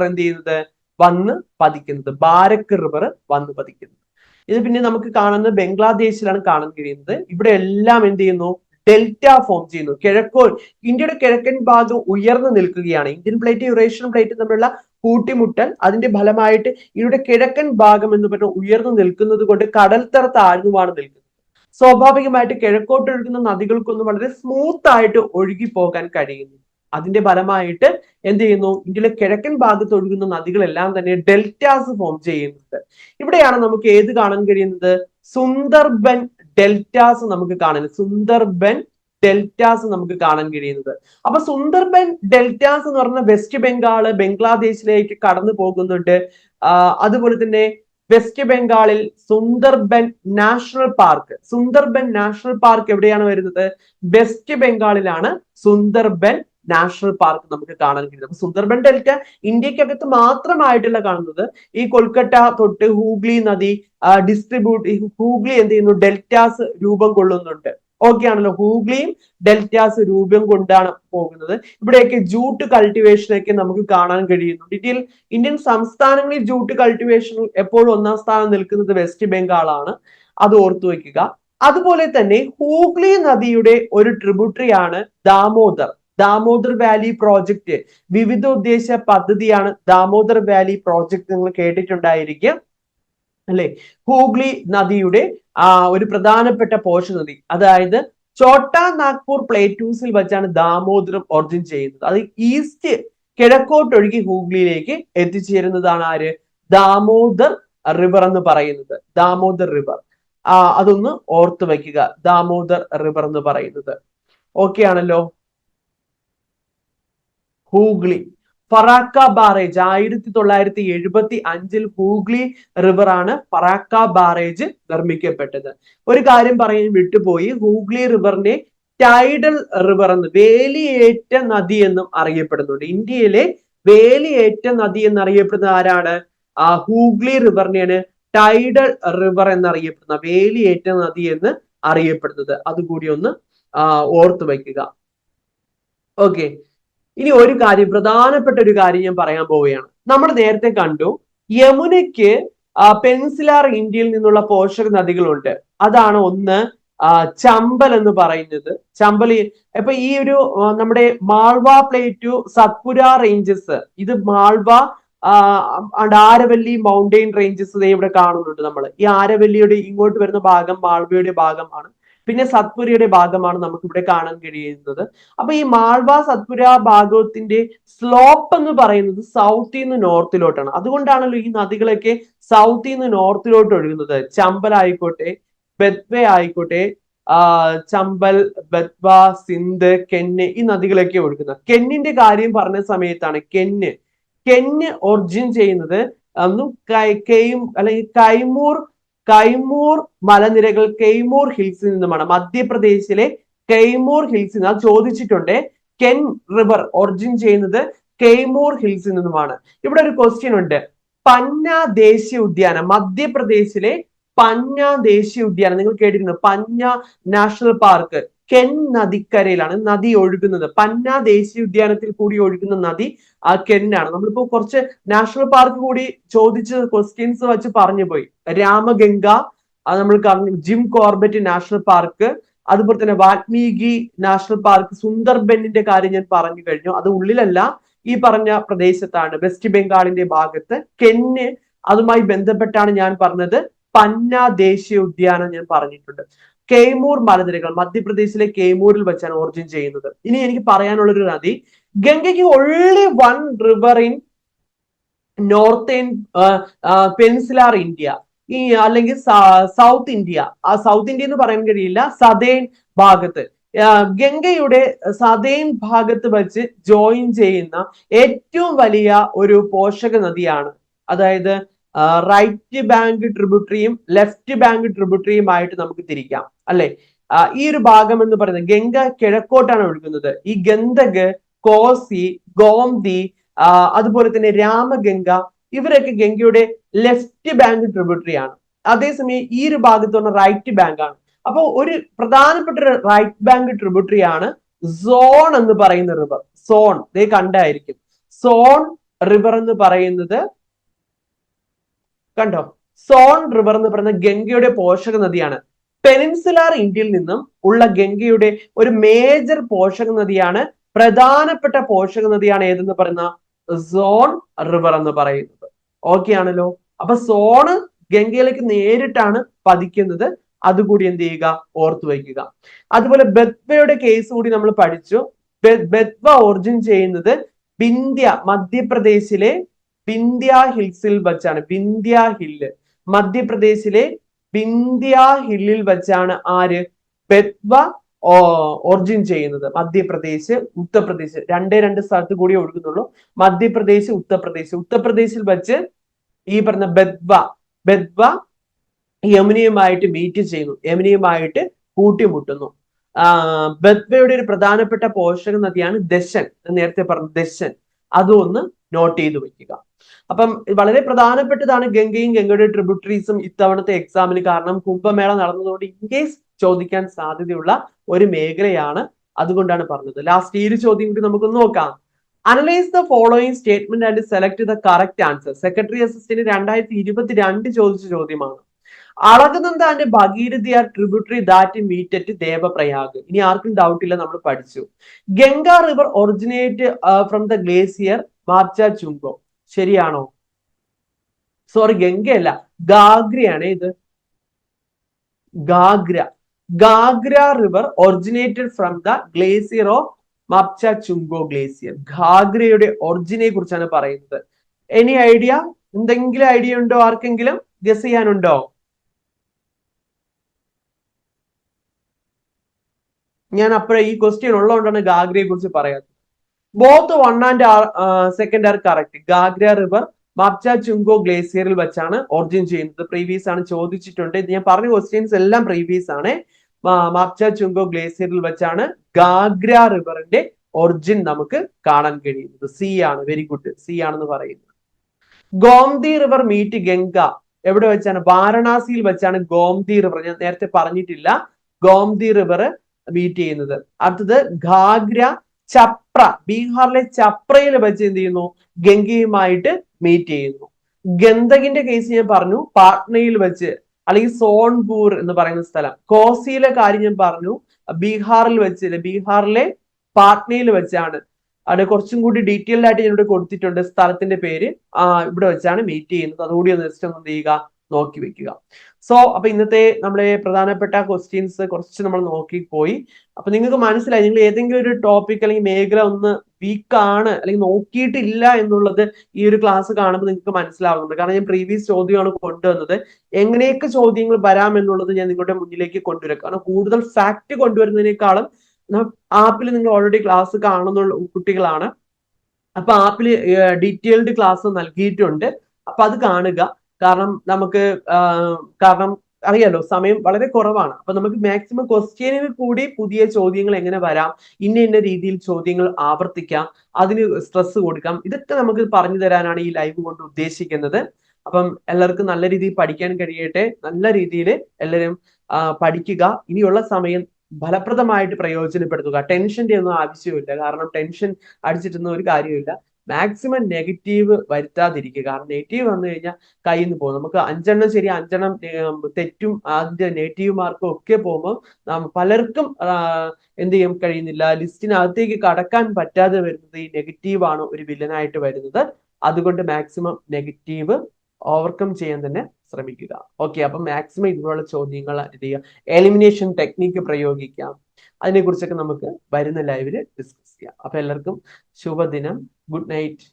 എന്ത് ചെയ്യുന്നത്? വന്ന് പതിക്കുന്നത്. ബാരക് റിവർ വന്ന് പതിക്കുന്നത്. ഇത് പിന്നെ നമുക്ക് കാണുന്നത് ബംഗ്ലാദേശിലാണ് കാണാൻ കഴിയുന്നത്. ഇവിടെ എല്ലാം എന്ത് ചെയ്യുന്നു? ഡെൽറ്റ ഫോം ചെയ്യുന്നു. ഇന്ത്യയുടെ കിഴക്കൻ ഭാഗം ഉയർന്നു നിൽക്കുകയാണ്. ഇന്ത്യൻ പ്ലേറ്റ് യുറേഷ്യൻ പ്ലേറ്റ് തമ്മിലുള്ള കൂട്ടിമുട്ടൽ, അതിന്റെ ഫലമായിട്ട് ഇവിടെ കിഴക്കൻ ഭാഗം എന്ന് പറഞ്ഞാൽ ഉയർന്നു നിൽക്കുന്നത് കൊണ്ട് കടൽത്തറ താഴ്ന്നുമാണ് നിൽക്കുന്നത്. സ്വാഭാവികമായിട്ട് കിഴക്കോട്ട് ഒഴുകുന്ന നദികൾക്കൊന്നും വളരെ സ്മൂത്ത് ആയിട്ട് ഒഴുകി പോകാൻ കഴിയുന്നു. അതിന്റെ ഫലമായിട്ട് എന്ത് ചെയ്യുന്നു? ഇന്ത്യയിലെ കിഴക്കൻ ഭാഗത്ത് ഒഴുകുന്ന നദികളെല്ലാം തന്നെ ഡെൽറ്റാസ് ഫോം ചെയ്യുന്നുണ്ട്. ഇവിടെയാണ് നമുക്ക് ഏത് കാണാൻ കഴിയുന്നത്? സുന്ദർബൻ ഡെൽറ്റാസ് നമുക്ക് കാണാൻ കഴിയുന്നത്. അപ്പൊ സുന്ദർബൻ ഡെൽറ്റാസ് എന്ന് പറഞ്ഞ വെസ്റ്റ് ബംഗാള് ബംഗ്ലാദേശിലേക്ക് കടന്നു പോകുന്നുണ്ട്. അതുപോലെ തന്നെ വെസ്റ്റ് ബംഗാളിൽ സുന്ദർബൻ നാഷണൽ പാർക്ക് എവിടെയാണ് വരുന്നത്? വെസ്റ്റ് ബംഗാളിലാണ് സുന്ദർബൻ നാഷണൽ പാർക്ക് നമുക്ക് കാണാൻ കഴിയുന്നത്. അപ്പൊ സുന്ദർബൻ ഡെൽറ്റ ഇന്ത്യക്കകത്ത് മാത്രമായിട്ടല്ല കാണുന്നത്. ഈ കൊൽക്കത്ത തൊട്ട് ഹൂഗ്ലി നദി ഹൂഗ്ലി എന്ത് ചെയ്യുന്നു? ഡെൽറ്റാസ് രൂപം കൊള്ളുന്നുണ്ട്. ഓക്കെ ആണല്ലോ? ഹൂഗ്ലിയും ഡെൽറ്റാസ് രൂപം കൊണ്ടാണ് പോകുന്നത്. ഇവിടെയൊക്കെ ജൂട്ട് കൾട്ടിവേഷൻ ഒക്കെ നമുക്ക് കാണാൻ കഴിയുന്നു. ഇന്ത്യൻ സംസ്ഥാനങ്ങളിൽ ജൂട്ട് കൾട്ടിവേഷൻ എപ്പോഴും ഒന്നാം സ്ഥാനം നിൽക്കുന്നത് വെസ്റ്റ് ബംഗാളാണ്. അത് ഓർത്തു വെക്കുക. അതുപോലെ തന്നെ ഹൂഗ്ലി നദിയുടെ ഒരു ട്രിബ്യൂട്ടറി ആണ് ദാമോദർ വാലി പ്രോജക്റ്റ്. വിവിധ ഉദ്ദേശ പദ്ധതിയാണ് ദാമോദർ വാലി പ്രോജക്റ്റ്. നിങ്ങൾ കേട്ടിട്ടുണ്ടായിരിക്കും അല്ലെ? ഹൂഗ്ലി നദിയുടെ ഒരു പ്രധാനപ്പെട്ട പോഷക നദി, അതായത് ചോട്ടാ നാഗ്പൂർ പ്ലേറ്റൂസിൽ വെച്ചാണ് ദാമോദരം ഒറിജിൻ ചെയ്യുന്നത്. അത് കിഴക്കോട്ടൊഴുകി ഹൂഗ്ലിയിലേക്ക് എത്തിച്ചേരുന്നതാണ് ആര്? ദാമോദർ റിവർ എന്ന് പറയുന്നത്. ദാമോദർ റിവർ. അതൊന്ന് ഓർത്തു വയ്ക്കുക, ദാമോദർ റിവർ എന്ന് പറയുന്നത്. ഓക്കെ ആണല്ലോ. ഹൂഗ്ലി, ഫറാക്ക ബാറേജ് 1975 ഹൂഗ്ലി റിവർ ആണ് ഫറാക്ക ബാറേജ് നിർമ്മിക്കപ്പെട്ടത്. ഒരു കാര്യം പറയാൻ വിട്ടുപോയി, ഹൂഗ്ലി റിവറിനെ ടൈഡൽ റിവർ എന്ന്, വേലിയേറ്റ നദി എന്നും അറിയപ്പെടുന്നുണ്ട്. ഇന്ത്യയിലെ വേലിയേറ്റ നദി എന്നറിയപ്പെടുന്ന ആരാണ്? ഹൂഗ്ലി റിവറിനെയാണ് ടൈഡൽ റിവർ എന്നറിയപ്പെടുന്ന, വേലിയേറ്റ നദി എന്ന് അറിയപ്പെടുന്നത്. അതുകൂടി ഒന്ന് ഓർത്തു വയ്ക്കുക. ഓക്കെ, ഇനി ഒരു കാര്യം, പ്രധാനപ്പെട്ട ഒരു കാര്യം ഞാൻ പറയാൻ പോവുകയാണ്. നമ്മൾ നേരത്തെ കണ്ടു യമുനയ്ക്ക് പെൻസിലാർ ഇന്ത്യയിൽ നിന്നുള്ള പോഷക നദികളുണ്ട്. അതാണ് ഒന്ന് ചമ്പൽ എന്ന് പറയുന്നത്. ചമ്പൽ ഇപ്പൊ ഈ ഒരു നമ്മുടെ മാൾവ പ്ലേറ്റു, സത്പുര റേഞ്ചസ്, ഇത് മാൾവ ആരവല്ലി മൗണ്ടെയിൻ റേഞ്ചസ് ഇവിടെ കാണുന്നുണ്ട് നമ്മൾ. ഈ ആരവല്ലിയുടെ ഇങ്ങോട്ട് വരുന്ന ഭാഗം മാൾവയുടെ ഭാഗമാണ്, പിന്നെ സത്പുരയുടെ ഭാഗമാണ് നമുക്ക് ഇവിടെ കാണാൻ കഴിയുന്നത്. അപ്പൊ ഈ മാൾവ സത്പുര ഭാഗത്തിന്റെ സ്ലോപ്പ് എന്ന് പറയുന്നത് സൗത്തിൽ നിന്ന് നോർത്തിലോട്ടാണ്. അതുകൊണ്ടാണല്ലോ ഈ നദികളൊക്കെ സൗത്തിൽ നിന്ന് നോർത്തിലോട്ട് ഒഴുകുന്നത്. ചമ്പൽ ആയിക്കോട്ടെ, ബെത്വ ആയിക്കോട്ടെ, ചമ്പൽ, ബെത്വ, സിന്ധ്, കെന്ന്, ഈ നദികളൊക്കെ ഒഴുകുന്നത്. കെന്നിന്റെ കാര്യം പറഞ്ഞ സമയത്താണ് കെന്ന് ഒറിജിൻ ചെയ്യുന്നത് അല്ലെങ്കിൽ കൈമൂർ മലനിരകൾ, കെയ്മൂർ ഹിൽസിൽ നിന്നുമാണ്. മധ്യപ്രദേശിലെ കെയ്മൂർ ഹിൽസിൽ നിന്ന് ചോദിച്ചിട്ടുണ്ട്. കെൻ റിവർ ഒറിജിൻ ചെയ്യുന്നത് കെയ്മൂർ ഹിൽസിൽ നിന്നുമാണ്. ഇവിടെ ഒരു ക്വസ്റ്റ്യൻ ഉണ്ട്. പന്ന ദേശീയ ഉദ്യാനം, മധ്യപ്രദേശിലെ പന്ന ദേശീയ ഉദ്യാനം നിങ്ങൾ കേട്ടിട്ടുണ്ട്. പന്ന നാഷണൽ പാർക്ക് കെൻ നദിക്കരയിലാണ് നദി ഒഴുകുന്നത്. പന്ന ദേശീയ ഉദ്യാനത്തിൽ കൂടി ഒഴുകുന്ന നദി കെന്നാണ്. നമ്മളിപ്പോ കുറച്ച് നാഷണൽ പാർക്ക് കൂടി ചോദിച്ച് ക്വസ്റ്റ്യൻസ് വെച്ച് പറഞ്ഞു പോയി. രാമഗംഗ, നമ്മൾ ജിം കോർബറ്റ് നാഷണൽ പാർക്ക്, അതുപോലെ തന്നെ വാൽമീകി നാഷണൽ പാർക്ക്, സുന്ദർബനിന്റെ കാര്യം ഞാൻ പറഞ്ഞു കഴിഞ്ഞു. അത് ഉള്ളിലല്ല, ഈ പറഞ്ഞ പ്രദേശത്താണ്, വെസ്റ്റ് ബംഗാളിന്റെ ഭാഗത്ത്. കെന്ന് അതുമായി ബന്ധപ്പെട്ടാണ് ഞാൻ പറഞ്ഞത്. പന്ന ദേശീയ ഉദ്യാനം ഞാൻ പറഞ്ഞിട്ടുണ്ട്. കെയ്മൂർ മലനിരകൾ മധ്യപ്രദേശിലെ കെയ്മൂരിൽ വെച്ചാണ് ഒറിജിൻ ചെയ്യുന്നത്. ഇനി എനിക്ക് പറയാനുള്ള ഒരു നദി, ഗംഗയ്ക്ക് only one river in northern peninsular India, ഈ അല്ലെങ്കിൽ സൗത്ത് ഇന്ത്യ. ആ സൗത്ത് ഇന്ത്യ എന്ന് പറയാൻ കഴിയില്ല, സദേൺ ഭാഗത്ത്, ഗംഗയുടെ സദേൺ ഭാഗത്ത് വെച്ച് ജോയിൻ ചെയ്യുന്ന ഏറ്റവും വലിയ ഒരു പോഷക നദിയാണ്. അതായത് റൈറ്റ് ബാങ്ക് ട്രിബ്യൂട്ടറിയും ലെഫ്റ്റ് ബാങ്ക് ട്രിബ്യൂട്ടറിയും ആയിട്ട് നമുക്ക് തിരിക്കാം, അല്ലെ? ഈ ഒരു ഭാഗം എന്ന് പറയുന്നത് ഗംഗ കിഴക്കോട്ടാണ് ഒഴുകുന്നത്. ഈ ഗന്ദക്, കോസി, ഗോംതി, അതുപോലെ തന്നെ രാമഗംഗ, ഇവരൊക്കെ ഗംഗയുടെ ലെഫ്റ്റ് ബാങ്ക് ട്രിബ്യൂട്ടറി ആണ്. അതേസമയം ഈ ഒരു ഭാഗത്ത് പറഞ്ഞ റൈറ്റ് ബാങ്ക് ആണ്. അപ്പോൾ ഒരു പ്രധാനപ്പെട്ട ഒരു റൈറ്റ് ബാങ്ക് ട്രിബ്യൂട്ടറി ആണ് സോൺ എന്ന് പറയുന്ന റിവർ. സോൺ ദേ കണ്ടായിരിക്കും. സോൺ റിവർ എന്ന് പറയുന്നത് കണ്ടോ? സോൺ റിവർ എന്ന് പറയുന്ന ഗംഗയുടെ പോഷക നദിയാണ്. പെനിൻസുലാർ ഇന്ത്യയിൽ നിന്നും ഉള്ള ഗംഗയുടെ ഒരു മേജർ പോഷക നദിയാണ്, പ്രധാനപ്പെട്ട പോഷക നദിയാണ് ഏതെന്ന് പറയുന്ന സോൺ റിവർ എന്ന് പറയുന്നത്. ഓക്കെ ആണല്ലോ. അപ്പൊ സോണ് ഗംഗയിലേക്ക് നേരിട്ടാണ് പതിക്കുന്നത്. അതുകൂടി എന്ത് ചെയ്യുക, ഓർത്തു വയ്ക്കുക. അതുപോലെ ബെത്വയുടെ കേസ് കൂടി നമ്മൾ പഠിച്ചു. ബെത്വ ഒറിജിൻ ചെയ്യുന്നത് വിന്ധ്യ, മധ്യപ്രദേശിലെ വിന്ധ്യ ഹിൽസിൽ വെച്ചാണ്. വിന്ധ്യ ഹില്ല്, മധ്യപ്രദേശിലെ വിന്ധ്യ ഹില്ലിൽ വെച്ചാണ് ആര്? ബെത്വ ഒറിജിൻ ചെയ്യുന്നത്. മധ്യപ്രദേശ്, ഉത്തർപ്രദേശ്, രണ്ട് സ്ഥലത്ത് കൂടി ഒഴുകുന്നുള്ളൂ. മധ്യപ്രദേശ്, ഉത്തർപ്രദേശിൽ വെച്ച് ഈ പറഞ്ഞ ബെത്വ യമുനയുമായിട്ട് മീറ്റ് ചെയ്യുന്നു, യമുനയുമായിട്ട് കൂട്ടിമുട്ടുന്നു. ബെത്വയുടെ ഒരു പ്രധാനപ്പെട്ട പോഷക നദിയാണ് ദശൻ, നേരത്തെ പറഞ്ഞ ദശൻ. അതും ഒന്ന് നോട്ട് ചെയ്ത് വെക്കുക. അപ്പം വളരെ പ്രധാനപ്പെട്ടതാണ് ഗംഗയും ഗംഗയുടെ ട്രിബ്യൂട്ടറീസും ഇത്തവണത്തെ എക്സാമിന്. കാരണം കുംഭമേള നടന്നതുകൊണ്ട് ഇൻ കേസ് ചോദിക്കാൻ സാധ്യതയുള്ള ഒരു മേഖലയാണ്, അതുകൊണ്ടാണ് പറഞ്ഞത്. ലാസ്റ്റ് ഈ ഒരു ചോദ്യം കൂടി നമുക്കൊന്ന് നോക്കാം. Analyse the following statement and select the correct answer. Secretary assistant 2022 ചോദിച്ച ചോദ്യമാണ്. Alaknanda and Bhagirathi are tributary that meet at Devprayag. ഇനി ആർക്കും ഡൗട്ട് ഇല്ല, നമ്മൾ പഠിച്ചു. Ganga river originate from the glacier Marcha Chungo. ശരിയാണോ? സോറി, ഗംഗയല്ല, ഗാഗ്രയാണ് ഇത്. Ghaghra river originated from the glacier of Mapcha Chungo glacier. ഗാഗ്രയുടെ ഒറിജിനെ കുറിച്ചാണ് പറയുന്നത്. Any idea? എന്തെങ്കിലും ഐഡിയ ഉണ്ടോ? ആർക്കെങ്കിലും ഗസ് ചെയ്യാനുണ്ടോ? ഞാൻ അപ്പോഴേ ഈ ക്വസ്റ്റ്യൻ ഉള്ളതുകൊണ്ടാണ് ഗാഗ്രയെ കുറിച്ച് പറയാത്തത്. Both 1 and 2 are correct. Ghaghra river Mapcha Chungo ഗ്ലേസിയറിൽ വെച്ചാണ് ഒറിജിൻ ചെയ്യുന്നത്. പ്രീവിയസ് ആണ്, ചോദിച്ചിട്ടുണ്ട്. ഇത് ഞാൻ പറഞ്ഞ ക്വസ്റ്റ്യൻസ് എല്ലാം പ്രീവിയസ് ആണ്. മാപ്ച ചുങ്കോ ഗ്ലേസിയറിൽ വെച്ചാണ് ഗാഗ്ര റിവറിന്റെ ഒറിജിൻ നമുക്ക് കാണാൻ കഴിയുന്നത്. സി ആണ്. വെരി ഗുഡ്, സി ആണെന്ന് പറയുന്നത്. ഗോംതി റിവർ മീറ്റ് ഗംഗ എവിടെ വെച്ചാണ്? വാരണാസിയിൽ വെച്ചാണ് ഗോംതി റിവർ, ഞാൻ നേരത്തെ പറഞ്ഞിട്ടില്ല, ഗോംതി റിവർ മീറ്റ് ചെയ്യുന്നത്. അടുത്തത് ഗാഗ്ര ചപ്ര, ബീഹാറിലെ ചപ്രയിൽ വെച്ച് എന്ത് ചെയ്യുന്നു? ഗംഗയുമായിട്ട് മീറ്റ് ചെയ്യുന്നു. ഗന്ദകിന്റെ കേസ് ഞാൻ പറഞ്ഞു, പാട്നയിൽ വെച്ച് അല്ലെങ്കിൽ സോൺപൂർ എന്ന് പറയുന്ന സ്ഥലം. കോസിയിലെ കാര്യം ഞാൻ പറഞ്ഞു, ബീഹാറിൽ വെച്ച്, ബീഹാറിലെ പാട്നയിൽ വെച്ചാണ്. അത് കുറച്ചും കൂടി ഡീറ്റെയിൽഡ് ആയിട്ട് ഞാൻ ഇവിടെ കൊടുത്തിട്ടുണ്ട്. സ്ഥലത്തിന്റെ പേര് ഇവിടെ വെച്ചാണ് മീറ്റ് ചെയ്യുന്നത്. അതുകൂടി ഒന്ന് ജസ്റ്റ് ഒന്ന് എന്ത് ചെയ്യുക, നോക്കി വെക്കുക. സോ അപ്പൊ ഇന്നത്തെ നമ്മളെ പ്രധാനപ്പെട്ട ക്വസ്റ്റ്യൻസ് കുറച്ച് നമ്മൾ നോക്കിപ്പോയി. അപ്പൊ നിങ്ങൾക്ക് മനസ്സിലായി, നിങ്ങൾ ഏതെങ്കിലും ഒരു ടോപ്പിക് അല്ലെങ്കിൽ മേഖല ഒന്ന് വീക്കാണ് അല്ലെങ്കിൽ നോക്കിയിട്ടില്ല എന്നുള്ളത് ഈ ഒരു ക്ലാസ് കാണുമ്പോൾ നിങ്ങൾക്ക് മനസ്സിലാവുന്നുണ്ട്. കാരണം ഞാൻ പ്രീവിയസ് ചോദ്യമാണ് കൊണ്ടുവന്നത്. എങ്ങനെയൊക്കെ ചോദ്യങ്ങൾ വരാം എന്നുള്ളത് ഞാൻ നിങ്ങളുടെ മുന്നിലേക്ക് കൊണ്ടുവരാം. കാരണം കൂടുതൽ ഫാക്ട് കൊണ്ടുവരുന്നതിനേക്കാളും ആപ്പിൽ നിങ്ങൾ ഓൾറെഡി ക്ലാസ് കാണുന്ന കുട്ടികളാണ്. അപ്പൊ ആപ്പിൽ ഡീറ്റെയിൽഡ് ക്ലാസ് നൽകിയിട്ടുണ്ട്. അപ്പൊ അത് കാണുക. കാരണം നമുക്ക് കാരണം അറിയാലോ, സമയം വളരെ കുറവാണ്. അപ്പൊ നമുക്ക് മാക്സിമം ക്വസ്റ്റ്യനിൽ കൂടി പുതിയ ചോദ്യങ്ങൾ എങ്ങനെ വരാം, ഇന്ന രീതിയിൽ ചോദ്യങ്ങൾ ആവർത്തിക്കാം, അതിന് സ്ട്രെസ് കൊടുക്കാം, ഇതൊക്കെ നമുക്ക് പറഞ്ഞു തരാനാണ് ഈ ലൈവ് കൊണ്ട് ഉദ്ദേശിക്കുന്നത്. അപ്പം എല്ലാവർക്കും നല്ല രീതിയിൽ പഠിക്കാൻ കഴിയട്ടെ. നല്ല രീതിയിൽ എല്ലാവരും പഠിക്കുക. ഇനിയുള്ള സമയം ഫലപ്രദമായിട്ട് പ്രയോജനപ്പെടുത്തുക. ടെൻഷന്റെ ഒന്നും ആവശ്യമില്ല. കാരണം ടെൻഷൻ അടിച്ചിട്ടൊന്നും ഒരു കാര്യമില്ല. മാക്സിമം നെഗറ്റീവ് വരുത്താതിരിക്കുക. കാരണം നെഗറ്റീവ് വന്നു കഴിഞ്ഞാൽ കയ്യിൽ നിന്ന് പോകും. നമുക്ക് 5 ശരി 5 തെറ്റും അതിന്റെ നെഗറ്റീവ് മാർക്കും ഒക്കെ പോകുമ്പോൾ പലർക്കും എന്ത് ചെയ്യാൻ കഴിയുന്നില്ല, ലിസ്റ്റിനകത്തേക്ക് കടക്കാൻ പറ്റാതെ വരുന്നത് ഈ നെഗറ്റീവ് ആണ് ഒരു വില്ലനായിട്ട് വരുന്നത്. അതുകൊണ്ട് മാക്സിമം നെഗറ്റീവ് ഓവർകം ചെയ്യാൻ തന്നെ ശ്രമിക്കുക. ഓക്കെ, അപ്പം മാക്സിമം ഇതുപോലുള്ള ചോദ്യങ്ങൾ എന്ത് ചെയ്യുക, എലിമിനേഷൻ ടെക്നിക്ക് പ്രയോഗിക്കാം. അതിനെ കുറിച്ചൊക്കെ നമുക്ക് വരുന്ന ലൈവില് ഡിസ്കസ് ചെയ്യാം. അപ്പൊ എല്ലാവർക്കും ശുഭദിനം. Good night.